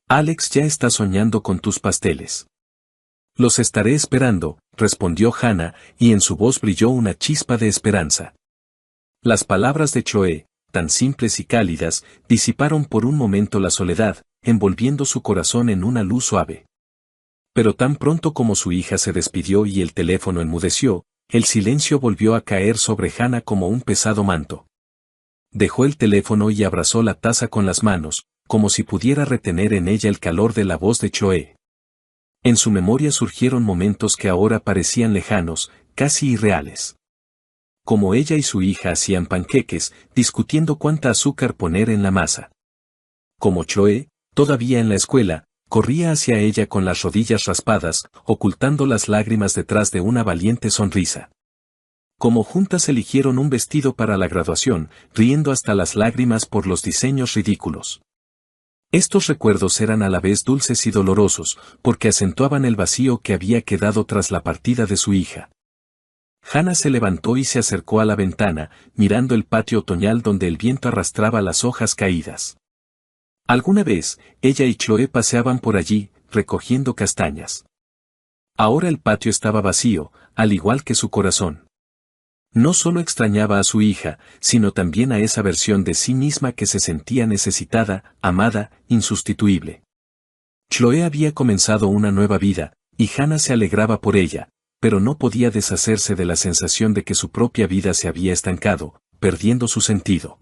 Alex ya está soñando con tus pasteles. Los estaré esperando, respondió Hannah, y en su voz brilló una chispa de esperanza. Las palabras de Chloe, tan simples y cálidas, disiparon por un momento la soledad, envolviendo su corazón en una luz suave. Pero tan pronto como su hija se despidió y el teléfono enmudeció, el silencio volvió a caer sobre Hannah como un pesado manto. Dejó el teléfono y abrazó la taza con las manos, como si pudiera retener en ella el calor de la voz de Chloe. En su memoria surgieron momentos que ahora parecían lejanos, casi irreales. Como ella y su hija hacían panqueques, discutiendo cuánta azúcar poner en la masa. Como Chloe, todavía en la escuela, corría hacia ella con las rodillas raspadas, ocultando las lágrimas detrás de una valiente sonrisa. Como juntas eligieron un vestido para la graduación, riendo hasta las lágrimas por los diseños ridículos. Estos recuerdos eran a la vez dulces y dolorosos, porque acentuaban el vacío que había quedado tras la partida de su hija. Hannah se levantó y se acercó a la ventana, mirando el patio otoñal donde el viento arrastraba las hojas caídas. Alguna vez, ella y Chloe paseaban por allí, recogiendo castañas. Ahora el patio estaba vacío, al igual que su corazón. No solo extrañaba a su hija, sino también a esa versión de sí misma que se sentía necesitada, amada, insustituible. Chloe había comenzado una nueva vida, y Hannah se alegraba por ella, pero no podía deshacerse de la sensación de que su propia vida se había estancado, perdiendo su sentido.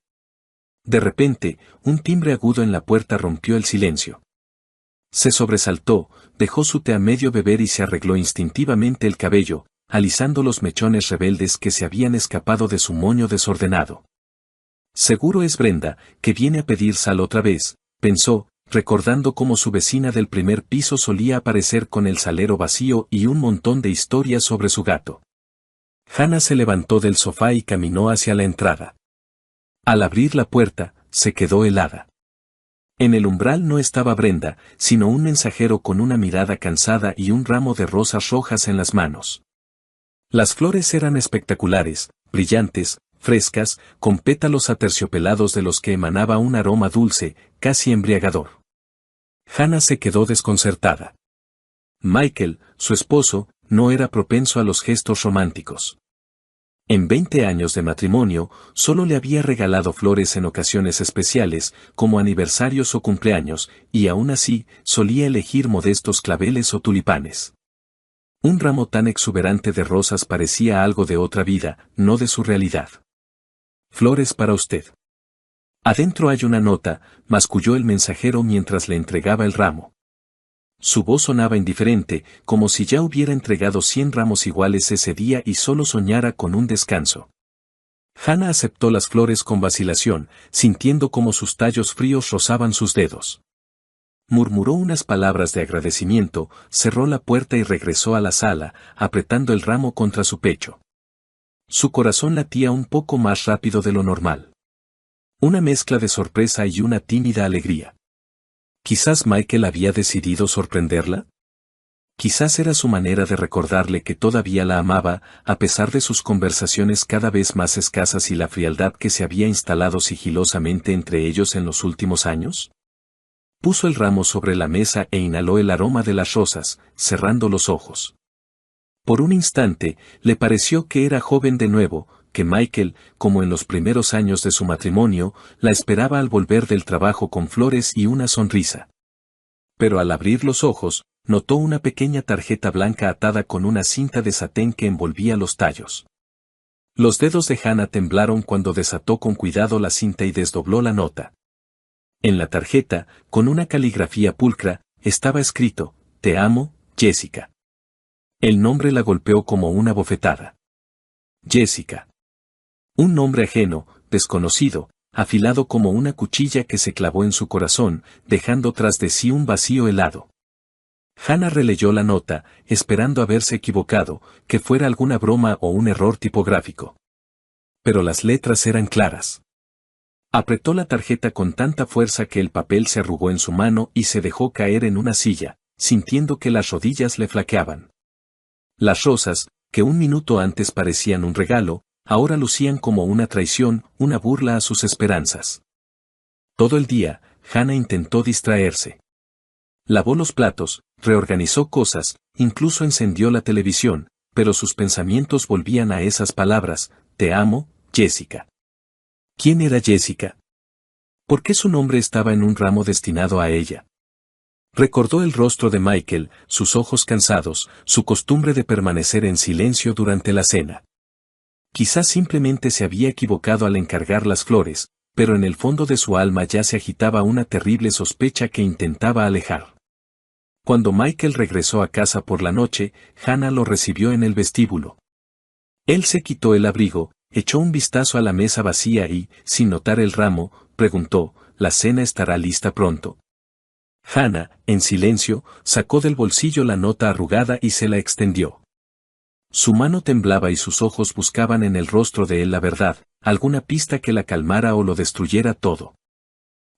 De repente, un timbre agudo en la puerta rompió el silencio. Se sobresaltó, dejó su té a medio beber y se arregló instintivamente el cabello, alisando los mechones rebeldes que se habían escapado de su moño desordenado. Seguro es Brenda, que viene a pedir sal otra vez, pensó, recordando cómo su vecina del primer piso solía aparecer con el salero vacío y un montón de historias sobre su gato. Hannah se levantó del sofá y caminó hacia la entrada. Al abrir la puerta, se quedó helada. En el umbral no estaba Brenda, sino un mensajero con una mirada cansada y un ramo de rosas rojas en las manos. Las flores eran espectaculares, brillantes, frescas, con pétalos aterciopelados de los que emanaba un aroma dulce, casi embriagador. Hannah se quedó desconcertada. Michael, su esposo, no era propenso a los gestos románticos. En 20 años de matrimonio, solo le había regalado flores en ocasiones especiales, como aniversarios o cumpleaños, y aún así, solía elegir modestos claveles o tulipanes. Un ramo tan exuberante de rosas parecía algo de otra vida, no de su realidad. Flores para usted. Adentro hay una nota, masculló el mensajero mientras le entregaba el ramo. Su voz sonaba indiferente, como si ya hubiera entregado 100 ramos iguales ese día y solo soñara con un descanso. Hannah aceptó las flores con vacilación, sintiendo como sus tallos fríos rozaban sus dedos. Murmuró unas palabras de agradecimiento, cerró la puerta y regresó a la sala, apretando el ramo contra su pecho. Su corazón latía un poco más rápido de lo normal. Una mezcla de sorpresa y una tímida alegría. ¿Quizás Michael había decidido sorprenderla? Quizás era su manera de recordarle que todavía la amaba, a pesar de sus conversaciones cada vez más escasas y la frialdad que se había instalado sigilosamente entre ellos en los últimos años. Puso el ramo sobre la mesa e inhaló el aroma de las rosas, cerrando los ojos. Por un instante, le pareció que era joven de nuevo, que Michael, como en los primeros años de su matrimonio, la esperaba al volver del trabajo con flores y una sonrisa. Pero al abrir los ojos, notó una pequeña tarjeta blanca atada con una cinta de satén que envolvía los tallos. Los dedos de Hannah temblaron cuando desató con cuidado la cinta y desdobló la nota. En la tarjeta, con una caligrafía pulcra, estaba escrito, «Te amo, Jessica». El nombre la golpeó como una bofetada. Jessica. Un nombre ajeno, desconocido, afilado como una cuchilla que se clavó en su corazón, dejando tras de sí un vacío helado. Hannah releyó la nota, esperando haberse equivocado, que fuera alguna broma o un error tipográfico. Pero las letras eran claras. Apretó la tarjeta con tanta fuerza que el papel se arrugó en su mano y se dejó caer en una silla, sintiendo que las rodillas le flaqueaban. Las rosas, que un minuto antes parecían un regalo, ahora lucían como una traición, una burla a sus esperanzas. Todo el día, Hannah intentó distraerse. Lavó los platos, reorganizó cosas, incluso encendió la televisión, pero sus pensamientos volvían a esas palabras, «Te amo, Jessica». ¿Quién era Jessica? ¿Por qué su nombre estaba en un ramo destinado a ella? Recordó el rostro de Michael, sus ojos cansados, su costumbre de permanecer en silencio durante la cena. Quizás simplemente se había equivocado al encargar las flores, pero en el fondo de su alma ya se agitaba una terrible sospecha que intentaba alejar. Cuando Michael regresó a casa por la noche, Hannah lo recibió en el vestíbulo. Él se quitó el abrigo, echó un vistazo a la mesa vacía y, sin notar el ramo, preguntó, ¿la cena estará lista pronto? Hannah, en silencio, sacó del bolsillo la nota arrugada y se la extendió. Su mano temblaba y sus ojos buscaban en el rostro de él la verdad, alguna pista que la calmara o lo destruyera todo.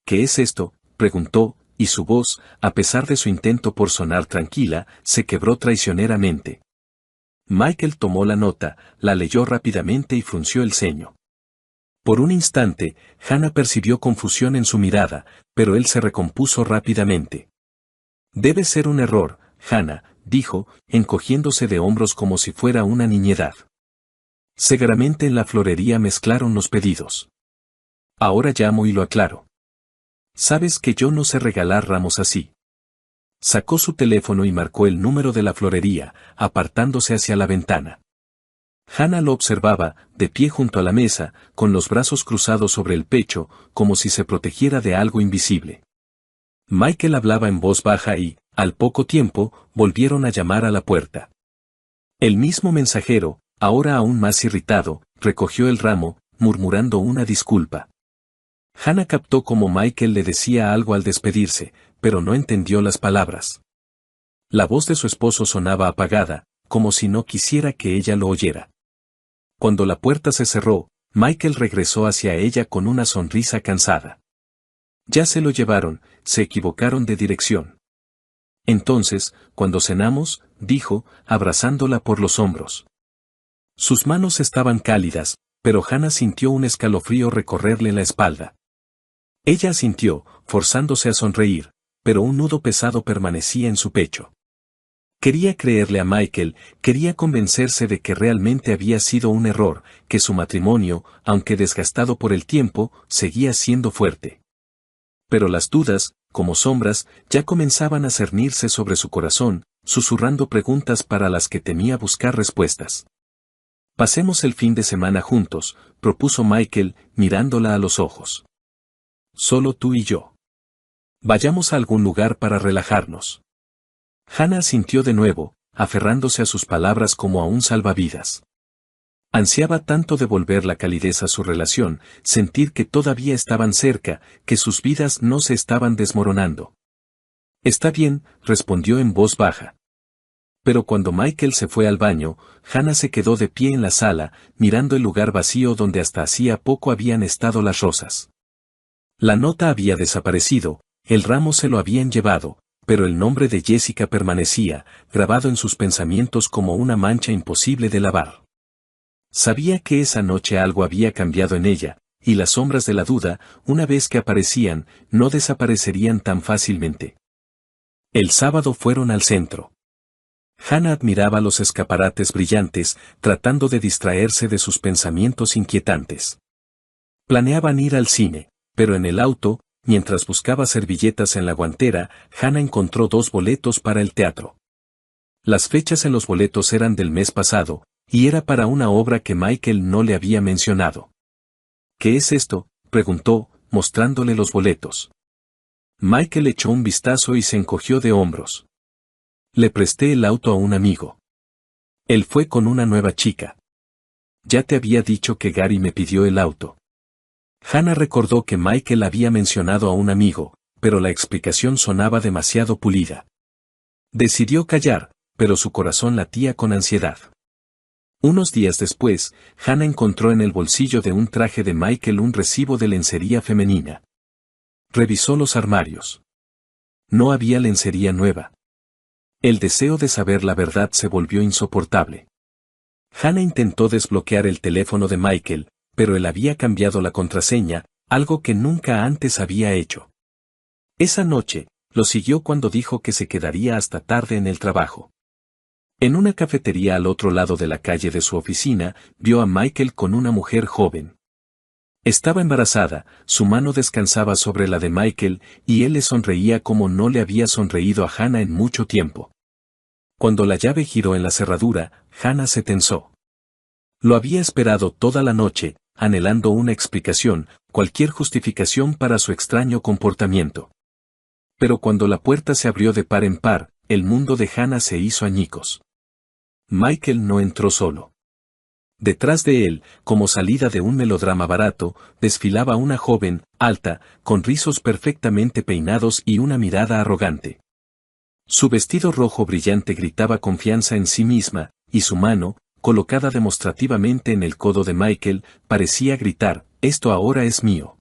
¿Qué es esto?, preguntó, y su voz, a pesar de su intento por sonar tranquila, se quebró traicioneramente. Michael tomó la nota, la leyó rápidamente y frunció el ceño. Por un instante, Hannah percibió confusión en su mirada, pero él se recompuso rápidamente. Debe ser un error, Hannah, dijo, encogiéndose de hombros como si fuera una niñedad. Seguramente en la florería mezclaron los pedidos. Ahora llamo y lo aclaro. Sabes que yo no sé regalar ramos así. Sacó su teléfono y marcó el número de la florería, apartándose hacia la ventana. Hannah lo observaba, de pie junto a la mesa, con los brazos cruzados sobre el pecho, como si se protegiera de algo invisible. Michael hablaba en voz baja y, al poco tiempo, volvieron a llamar a la puerta. El mismo mensajero, ahora aún más irritado, recogió el ramo, murmurando una disculpa. Hannah captó cómo Michael le decía algo al despedirse, pero no entendió las palabras. La voz de su esposo sonaba apagada, como si no quisiera que ella lo oyera. Cuando la puerta se cerró, Michael regresó hacia ella con una sonrisa cansada. Ya se lo llevaron, se equivocaron de dirección. Entonces, cuando cenamos, dijo, abrazándola por los hombros. Sus manos estaban cálidas, pero Hannah sintió un escalofrío recorrerle la espalda. Ella asintió, forzándose a sonreír, pero un nudo pesado permanecía en su pecho. Quería creerle a Michael, quería convencerse de que realmente había sido un error, que su matrimonio, aunque desgastado por el tiempo, seguía siendo fuerte. Pero las dudas, como sombras, ya comenzaban a cernirse sobre su corazón, susurrando preguntas para las que temía buscar respuestas. Pasemos el fin de semana juntos, propuso Michael, mirándola a los ojos. Solo tú y yo. Vayamos a algún lugar para relajarnos. Hannah asintió de nuevo, aferrándose a sus palabras como a un salvavidas. Ansiaba tanto devolver la calidez a su relación, sentir que todavía estaban cerca, que sus vidas no se estaban desmoronando. Está bien, respondió en voz baja. Pero cuando Michael se fue al baño, Hannah se quedó de pie en la sala, mirando el lugar vacío donde hasta hacía poco habían estado las rosas. La nota había desaparecido, el ramo se lo habían llevado, pero el nombre de Jessica permanecía, grabado en sus pensamientos como una mancha imposible de lavar. Sabía que esa noche algo había cambiado en ella, y las sombras de la duda, una vez que aparecían, no desaparecerían tan fácilmente. El sábado fueron al centro. Hannah admiraba los escaparates brillantes, tratando de distraerse de sus pensamientos inquietantes. Planeaban ir al cine, pero en el auto, mientras buscaba servilletas en la guantera, Hannah encontró 2 boletos para el teatro. Las fechas en los boletos eran del mes pasado, y era para una obra que Michael no le había mencionado. ¿Qué es esto?, preguntó, mostrándole los boletos. Michael echó un vistazo y se encogió de hombros. Le presté el auto a un amigo. Él fue con una nueva chica. Ya te había dicho que Gary me pidió el auto. Hannah recordó que Michael había mencionado a un amigo, pero la explicación sonaba demasiado pulida. Decidió callar, pero su corazón latía con ansiedad. Unos días después, Hannah encontró en el bolsillo de un traje de Michael un recibo de lencería femenina. Revisó los armarios. No había lencería nueva. El deseo de saber la verdad se volvió insoportable. Hannah intentó desbloquear el teléfono de Michael, pero él había cambiado la contraseña, algo que nunca antes había hecho. Esa noche, lo siguió cuando dijo que se quedaría hasta tarde en el trabajo. En una cafetería al otro lado de la calle de su oficina, vio a Michael con una mujer joven. Estaba embarazada, su mano descansaba sobre la de Michael, y él le sonreía como no le había sonreído a Hannah en mucho tiempo. Cuando la llave giró en la cerradura, Hannah se tensó. Lo había esperado toda la noche, anhelando una explicación, cualquier justificación para su extraño comportamiento. Pero cuando la puerta se abrió de par en par, el mundo de Hannah se hizo añicos. Michael no entró solo. Detrás de él, como salida de un melodrama barato, desfilaba una joven, alta, con rizos perfectamente peinados y una mirada arrogante. Su vestido rojo brillante gritaba confianza en sí misma, y su mano, colocada demostrativamente en el codo de Michael, parecía gritar, «Esto ahora es mío».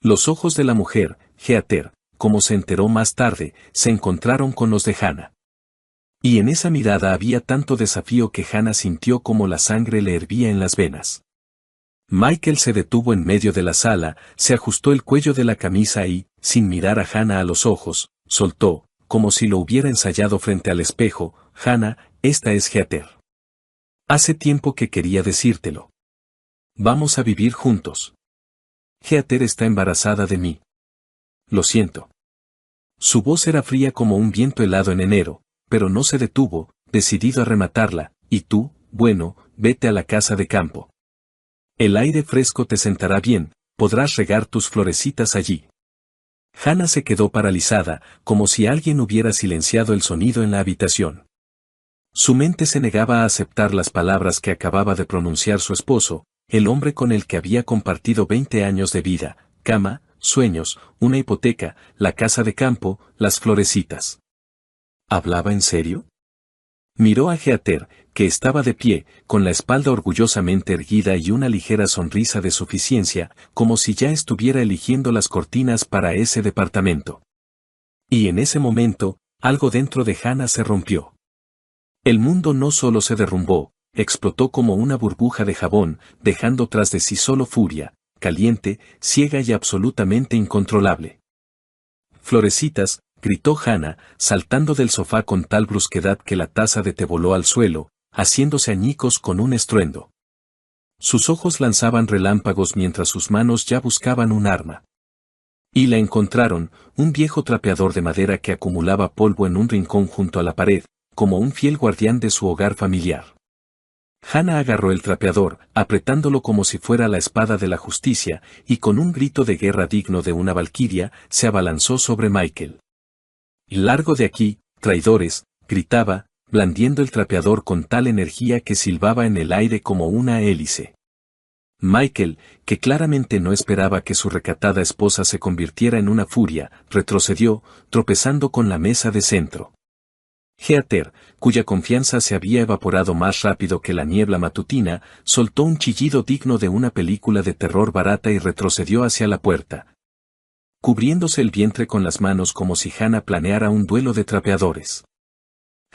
Los ojos de la mujer, Heather, como se enteró más tarde, se encontraron con los de Hannah. Y en esa mirada había tanto desafío que Hannah sintió como la sangre le hervía en las venas. Michael se detuvo en medio de la sala, se ajustó el cuello de la camisa y, sin mirar a Hannah a los ojos, soltó, como si lo hubiera ensayado frente al espejo, «Hannah, esta es Heather. Hace tiempo que quería decírtelo. Vamos a vivir juntos. Heather está embarazada de mí. Lo siento». Su voz era fría como un viento helado en enero, pero no se detuvo, decidido a rematarla, «Y tú, bueno, vete a la casa de campo. El aire fresco te sentará bien, podrás regar tus florecitas allí». Hannah se quedó paralizada, como si alguien hubiera silenciado el sonido en la habitación. Su mente se negaba a aceptar las palabras que acababa de pronunciar su esposo, el hombre con el que había compartido 20 años de vida, cama, sueños, una hipoteca, la casa de campo, las florecitas. ¿Hablaba en serio? Miró a Heather, que estaba de pie, con la espalda orgullosamente erguida y una ligera sonrisa de suficiencia, como si ya estuviera eligiendo las cortinas para ese departamento. Y en ese momento, algo dentro de Hannah se rompió. El mundo no solo se derrumbó, explotó como una burbuja de jabón, dejando tras de sí solo furia, caliente, ciega y absolutamente incontrolable. «Florecitas», gritó Hannah, saltando del sofá con tal brusquedad que la taza de té voló al suelo, haciéndose añicos con un estruendo. Sus ojos lanzaban relámpagos mientras sus manos ya buscaban un arma. Y la encontraron, un viejo trapeador de madera que acumulaba polvo en un rincón junto a la pared, como un fiel guardián de su hogar familiar. Hannah agarró el trapeador, apretándolo como si fuera la espada de la justicia, y con un grito de guerra digno de una valquiria, se abalanzó sobre Michael. «Largo de aquí, traidores», gritaba, blandiendo el trapeador con tal energía que silbaba en el aire como una hélice. Michael, que claramente no esperaba que su recatada esposa se convirtiera en una furia, retrocedió, tropezando con la mesa de centro. Heather, cuya confianza se había evaporado más rápido que la niebla matutina, soltó un chillido digno de una película de terror barata y retrocedió hacia la puerta, cubriéndose el vientre con las manos como si Hannah planeara un duelo de trapeadores.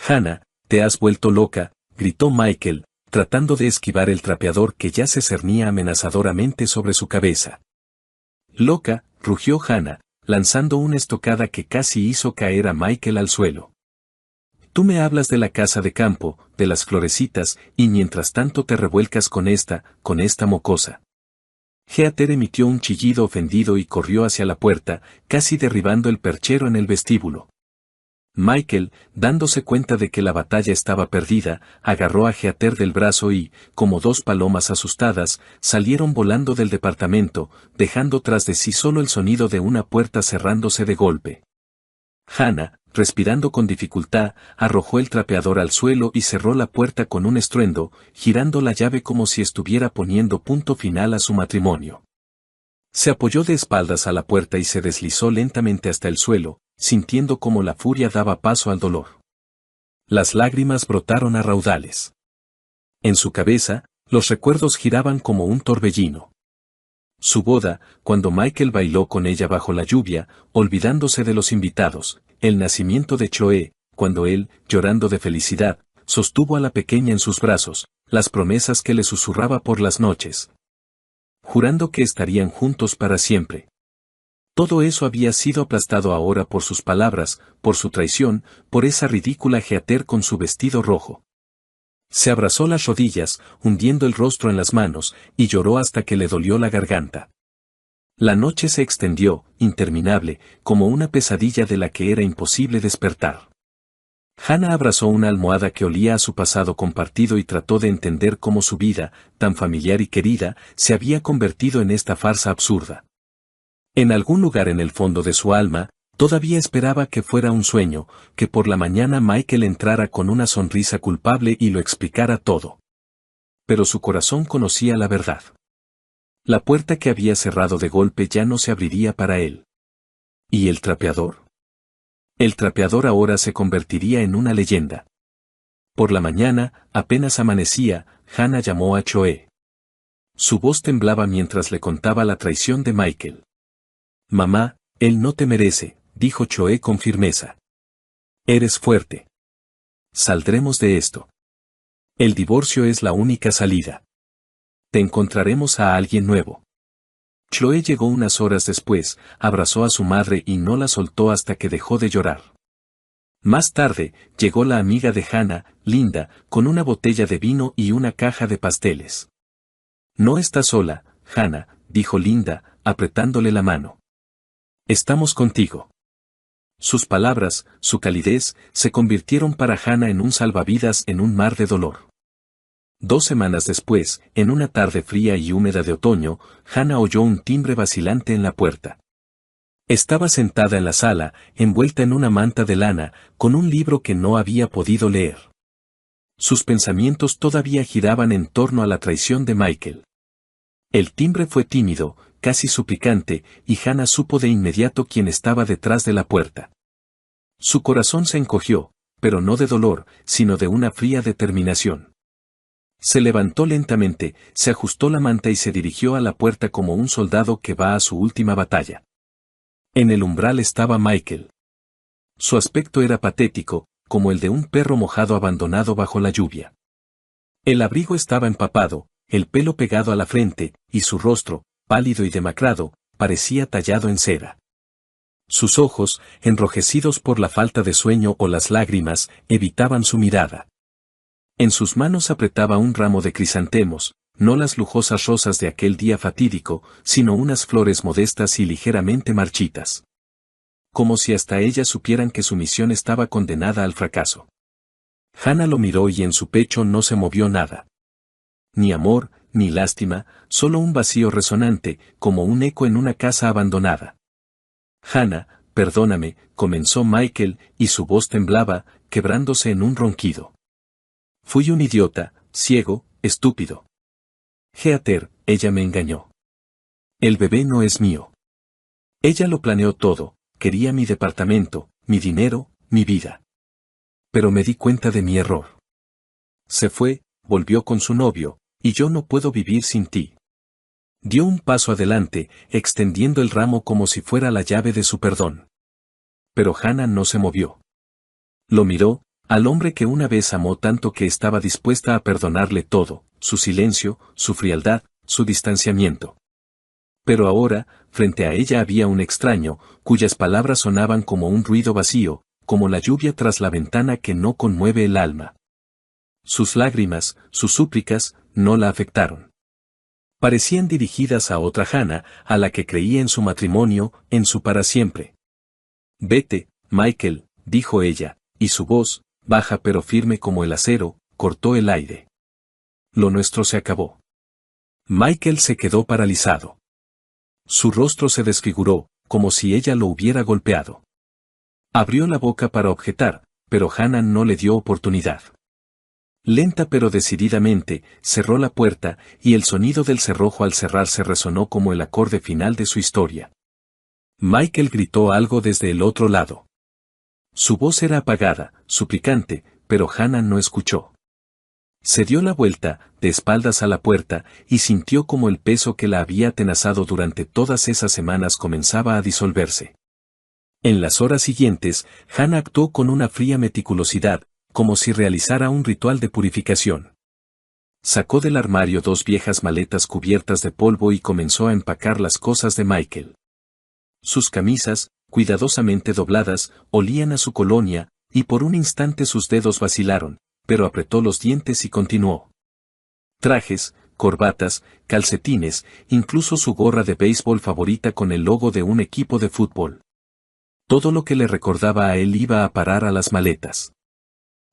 «Hannah, te has vuelto loca», gritó Michael, tratando de esquivar el trapeador que ya se cernía amenazadoramente sobre su cabeza. «Loca», rugió Hannah, lanzando una estocada que casi hizo caer a Michael al suelo. «Tú me hablas de la casa de campo, de las florecitas, y mientras tanto te revuelcas con esta mocosa». Heather emitió un chillido ofendido y corrió hacia la puerta, casi derribando el perchero en el vestíbulo. Michael, dándose cuenta de que la batalla estaba perdida, agarró a Heather del brazo y, como dos palomas asustadas, salieron volando del departamento, dejando tras de sí solo el sonido de una puerta cerrándose de golpe. Hannah, respirando con dificultad, arrojó el trapeador al suelo y cerró la puerta con un estruendo, girando la llave como si estuviera poniendo punto final a su matrimonio. Se apoyó de espaldas a la puerta y se deslizó lentamente hasta el suelo, sintiendo cómo la furia daba paso al dolor. Las lágrimas brotaron a raudales. En su cabeza, los recuerdos giraban como un torbellino. Su boda, cuando Michael bailó con ella bajo la lluvia, olvidándose de los invitados, el nacimiento de Chloe, cuando él, llorando de felicidad, sostuvo a la pequeña en sus brazos, las promesas que le susurraba por las noches, jurando que estarían juntos para siempre. Todo eso había sido aplastado ahora por sus palabras, por su traición, por esa ridícula Heather con su vestido rojo. Se abrazó las rodillas, hundiendo el rostro en las manos, y lloró hasta que le dolió la garganta. La noche se extendió, interminable, como una pesadilla de la que era imposible despertar. Hannah abrazó una almohada que olía a su pasado compartido y trató de entender cómo su vida, tan familiar y querida, se había convertido en esta farsa absurda. En algún lugar en el fondo de su alma, Todavía esperaba que fuera un sueño, que por la mañana Michael entrara con una sonrisa culpable y lo explicara todo. Pero su corazón conocía la verdad. La puerta que había cerrado de golpe ya no se abriría para él. ¿Y el trapeador? El trapeador ahora se convertiría en una leyenda. Por la mañana, apenas amanecía, Hannah llamó a Choe. Su voz temblaba mientras le contaba la traición de Michael. «Mamá, él no te merece», dijo Choe con firmeza. «Eres fuerte. Saldremos de esto. El divorcio es la única salida. Te encontraremos a alguien nuevo». Choe llegó unas horas después, abrazó a su madre y no la soltó hasta que dejó de llorar. Más tarde, llegó la amiga de Hannah, Linda, con una botella de vino y una caja de pasteles. «No estás sola, Hannah», dijo Linda, apretándole la mano. «Estamos contigo». Sus palabras, su calidez, se convirtieron para Hannah en un salvavidas en un mar de dolor. 2 semanas después, en una tarde fría y húmeda de otoño, Hannah oyó un timbre vacilante en la puerta. Estaba sentada en la sala, envuelta en una manta de lana, con un libro que no había podido leer. Sus pensamientos todavía giraban en torno a la traición de Michael. El timbre fue tímido, casi suplicante, y Hannah supo de inmediato quién estaba detrás de la puerta. Su corazón se encogió, pero no de dolor, sino de una fría determinación. Se levantó lentamente, se ajustó la manta y se dirigió a la puerta como un soldado que va a su última batalla. En el umbral estaba Michael. Su aspecto era patético, como el de un perro mojado abandonado bajo la lluvia. El abrigo estaba empapado, el pelo pegado a la frente, y su rostro, pálido y demacrado, parecía tallado en cera. Sus ojos, enrojecidos por la falta de sueño o las lágrimas, evitaban su mirada. En sus manos apretaba un ramo de crisantemos, no las lujosas rosas de aquel día fatídico, sino unas flores modestas y ligeramente marchitas. Como si hasta ellas supieran que su misión estaba condenada al fracaso. Hannah lo miró y en su pecho no se movió nada. Ni amor, ni lástima, solo un vacío resonante, como un eco en una casa abandonada. «Hannah, perdóname», comenzó Michael, y su voz temblaba, quebrándose en un ronquido. «Fui un idiota, ciego, estúpido. Heather, ella me engañó. El bebé no es mío. Ella lo planeó todo, quería mi departamento, mi dinero, mi vida. Pero me di cuenta de mi error. Se fue, volvió con su novio, y yo no puedo vivir sin ti». Dio un paso adelante, extendiendo el ramo como si fuera la llave de su perdón. Pero Hannah no se movió. Lo miró, al hombre que una vez amó tanto que estaba dispuesta a perdonarle todo, su silencio, su frialdad, su distanciamiento. Pero ahora, frente a ella había un extraño, cuyas palabras sonaban como un ruido vacío, como la lluvia tras la ventana que no conmueve el alma. Sus lágrimas, sus súplicas, no la afectaron. Parecían dirigidas a otra Hannah, a la que creía en su matrimonio, en su para siempre. «Vete, Michael», dijo ella, y su voz, baja pero firme como el acero, cortó el aire. Lo nuestro se acabó. Michael se quedó paralizado. Su rostro se desfiguró, como si ella lo hubiera golpeado. Abrió la boca para objetar, pero Hannah no le dio oportunidad. Lenta pero decididamente, cerró la puerta, y el sonido del cerrojo al cerrarse resonó como el acorde final de su historia. Michael gritó algo desde el otro lado. Su voz era apagada, suplicante, pero Hannah no escuchó. Se dio la vuelta, de espaldas a la puerta, y sintió como el peso que la había atenazado durante todas esas semanas comenzaba a disolverse. En las horas siguientes, Hannah actuó con una fría meticulosidad, como si realizara un ritual de purificación. Sacó del armario 2 viejas maletas cubiertas de polvo y comenzó a empacar las cosas de Michael. Sus camisas, cuidadosamente dobladas, olían a su colonia, y por un instante sus dedos vacilaron, pero apretó los dientes y continuó. Trajes, corbatas, calcetines, incluso su gorra de béisbol favorita con el logo de un equipo de fútbol. Todo lo que le recordaba a él iba a parar a las maletas.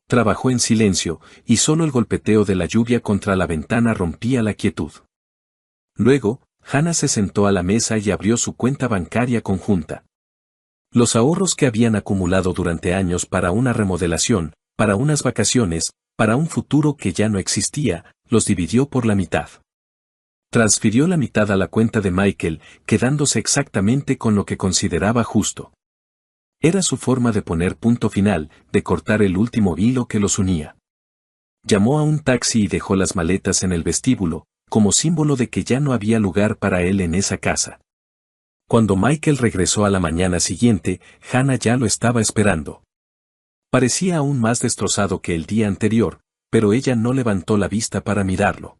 Trabajó en silencio, y solo el golpeteo de la lluvia contra la ventana rompía la quietud. Luego, Hannah se sentó a la mesa y abrió su cuenta bancaria conjunta. Los ahorros que habían acumulado durante años para una remodelación, para unas vacaciones, para un futuro que ya no existía, los dividió por la mitad. Transfirió la mitad a la cuenta de Michael, quedándose exactamente con lo que consideraba justo. Era su forma de poner punto final, de cortar el último hilo que los unía. Llamó a un taxi y dejó las maletas en el vestíbulo, como símbolo de que ya no había lugar para él en esa casa. Cuando Michael regresó a la mañana siguiente, Hannah ya lo estaba esperando. Parecía aún más destrozado que el día anterior, pero ella no levantó la vista para mirarlo.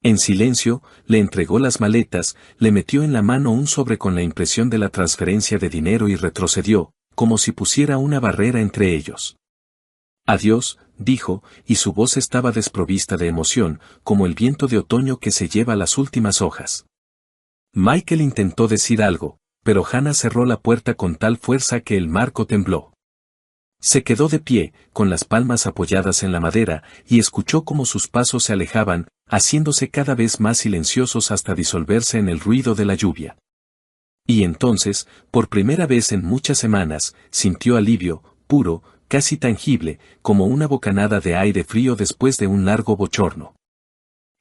En silencio, le entregó las maletas, le metió en la mano un sobre con la impresión de la transferencia de dinero y retrocedió, como si pusiera una barrera entre ellos. Adiós, dijo, y su voz estaba desprovista de emoción, como el viento de otoño que se lleva las últimas hojas. Michael intentó decir algo, pero Hannah cerró la puerta con tal fuerza que el marco tembló. Se quedó de pie, con las palmas apoyadas en la madera, y escuchó cómo sus pasos se alejaban, haciéndose cada vez más silenciosos hasta disolverse en el ruido de la lluvia. Y entonces, por primera vez en muchas semanas, sintió alivio, puro, casi tangible, como una bocanada de aire frío después de un largo bochorno.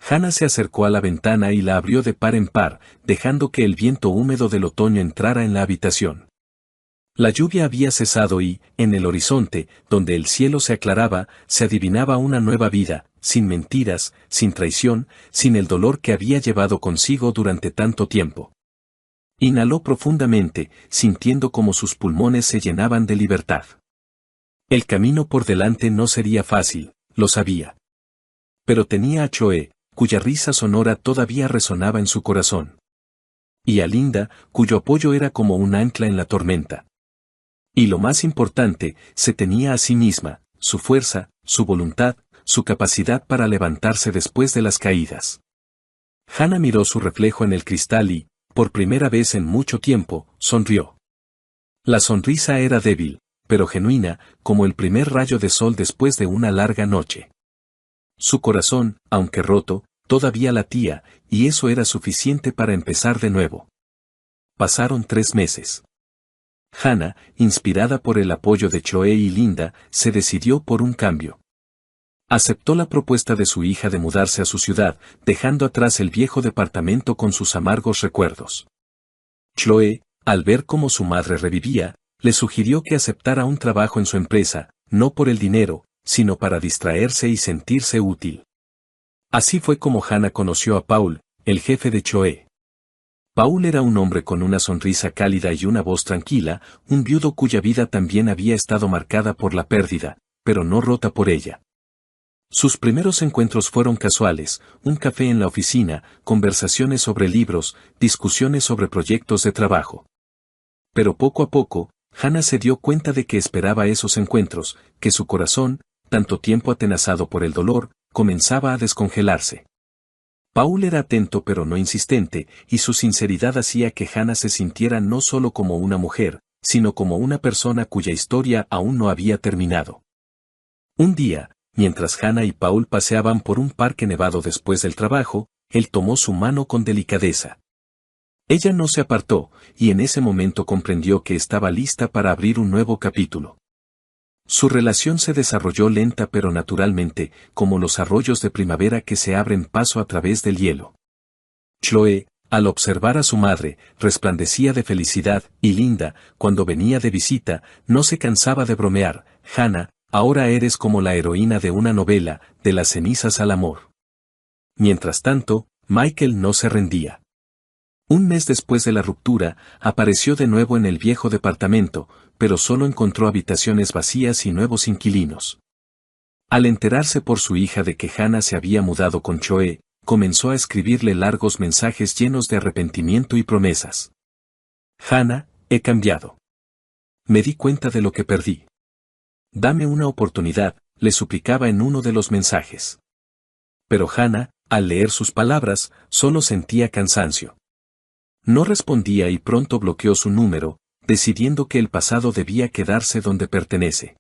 Hannah se acercó a la ventana y la abrió de par en par, dejando que el viento húmedo del otoño entrara en la habitación. La lluvia había cesado y, en el horizonte, donde el cielo se aclaraba, se adivinaba una nueva vida, sin mentiras, sin traición, sin el dolor que había llevado consigo durante tanto tiempo. Inhaló profundamente, sintiendo como sus pulmones se llenaban de libertad. El camino por delante no sería fácil, lo sabía. Pero tenía a Choe, cuya risa sonora todavía resonaba en su corazón. Y a Linda, cuyo apoyo era como un ancla en la tormenta. Y lo más importante, se tenía a sí misma, su fuerza, su voluntad, su capacidad para levantarse después de las caídas. Hannah miró su reflejo en el cristal y, por primera vez en mucho tiempo, sonrió. La sonrisa era débil, pero genuina, como el primer rayo de sol después de una larga noche. Su corazón, aunque roto, todavía latía, y eso era suficiente para empezar de nuevo. Pasaron 3 meses. Hannah, inspirada por el apoyo de Choe y Linda, se decidió por un cambio. Aceptó la propuesta de su hija de mudarse a su ciudad, dejando atrás el viejo departamento con sus amargos recuerdos. Choe, al ver cómo su madre revivía, le sugirió que aceptara un trabajo en su empresa, no por el dinero, sino para distraerse y sentirse útil. Así fue como Hannah conoció a Paul, el jefe de Choe. Paul era un hombre con una sonrisa cálida y una voz tranquila, un viudo cuya vida también había estado marcada por la pérdida, pero no rota por ella. Sus primeros encuentros fueron casuales, un café en la oficina, conversaciones sobre libros, discusiones sobre proyectos de trabajo. Pero poco a poco, Hannah se dio cuenta de que esperaba esos encuentros, que su corazón, tanto tiempo atenazado por el dolor, comenzaba a descongelarse. Paul era atento pero no insistente, y su sinceridad hacía que Hannah se sintiera no solo como una mujer, sino como una persona cuya historia aún no había terminado. Un día, mientras Hannah y Paul paseaban por un parque nevado después del trabajo, él tomó su mano con delicadeza. Ella no se apartó, y en ese momento comprendió que estaba lista para abrir un nuevo capítulo. Su relación se desarrolló lenta pero naturalmente, como los arroyos de primavera que se abren paso a través del hielo. Chloe, al observar a su madre, resplandecía de felicidad, y Linda, cuando venía de visita, no se cansaba de bromear: Hannah, ahora eres como la heroína de una novela, de las cenizas al amor. Mientras tanto, Michael no se rendía. Un mes después de la ruptura, apareció de nuevo en el viejo departamento, pero solo encontró habitaciones vacías y nuevos inquilinos. Al enterarse por su hija de que Hannah se había mudado con Choe, comenzó a escribirle largos mensajes llenos de arrepentimiento y promesas. Hannah, he cambiado. Me di cuenta de lo que perdí. Dame una oportunidad, le suplicaba en uno de los mensajes. Pero Hannah, al leer sus palabras, solo sentía cansancio. No respondía y pronto bloqueó su número, decidiendo que el pasado debía quedarse donde pertenece.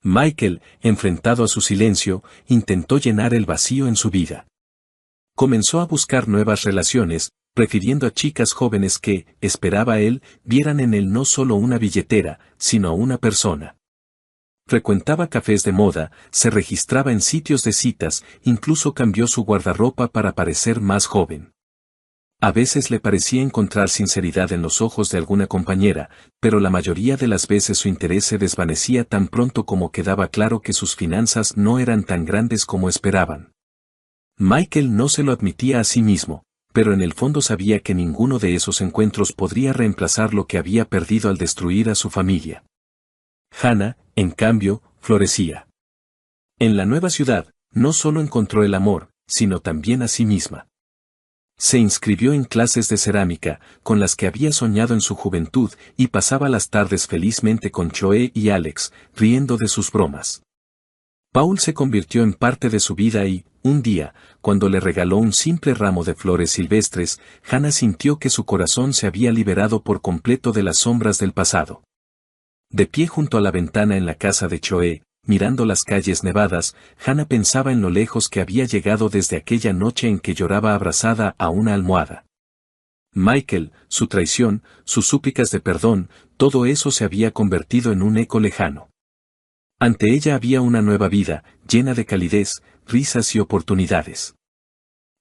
Michael, enfrentado a su silencio, intentó llenar el vacío en su vida. Comenzó a buscar nuevas relaciones, prefiriendo a chicas jóvenes que, esperaba él, vieran en él no solo una billetera, sino a una persona. Frecuentaba cafés de moda, se registraba en sitios de citas, incluso cambió su guardarropa para parecer más joven. A veces le parecía encontrar sinceridad en los ojos de alguna compañera, pero la mayoría de las veces su interés se desvanecía tan pronto como quedaba claro que sus finanzas no eran tan grandes como esperaban. Michael no se lo admitía a sí mismo, pero en el fondo sabía que ninguno de esos encuentros podría reemplazar lo que había perdido al destruir a su familia. Hannah, en cambio, florecía. En la nueva ciudad, no solo encontró el amor, sino también a sí misma. Se inscribió en clases de cerámica, con las que había soñado en su juventud, y pasaba las tardes felizmente con Choe y Alex, riendo de sus bromas. Paul se convirtió en parte de su vida y, un día, cuando le regaló un simple ramo de flores silvestres, Hannah sintió que su corazón se había liberado por completo de las sombras del pasado. De pie junto a la ventana en la casa de Choe, mirando las calles nevadas, Hannah pensaba en lo lejos que había llegado desde aquella noche en que lloraba abrazada a una almohada. Michael, su traición, sus súplicas de perdón, todo eso se había convertido en un eco lejano. Ante ella había una nueva vida, llena de calidez, risas y oportunidades.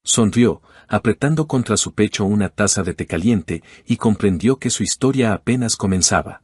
Sonrió, apretando contra su pecho una taza de té caliente, y comprendió que su historia apenas comenzaba.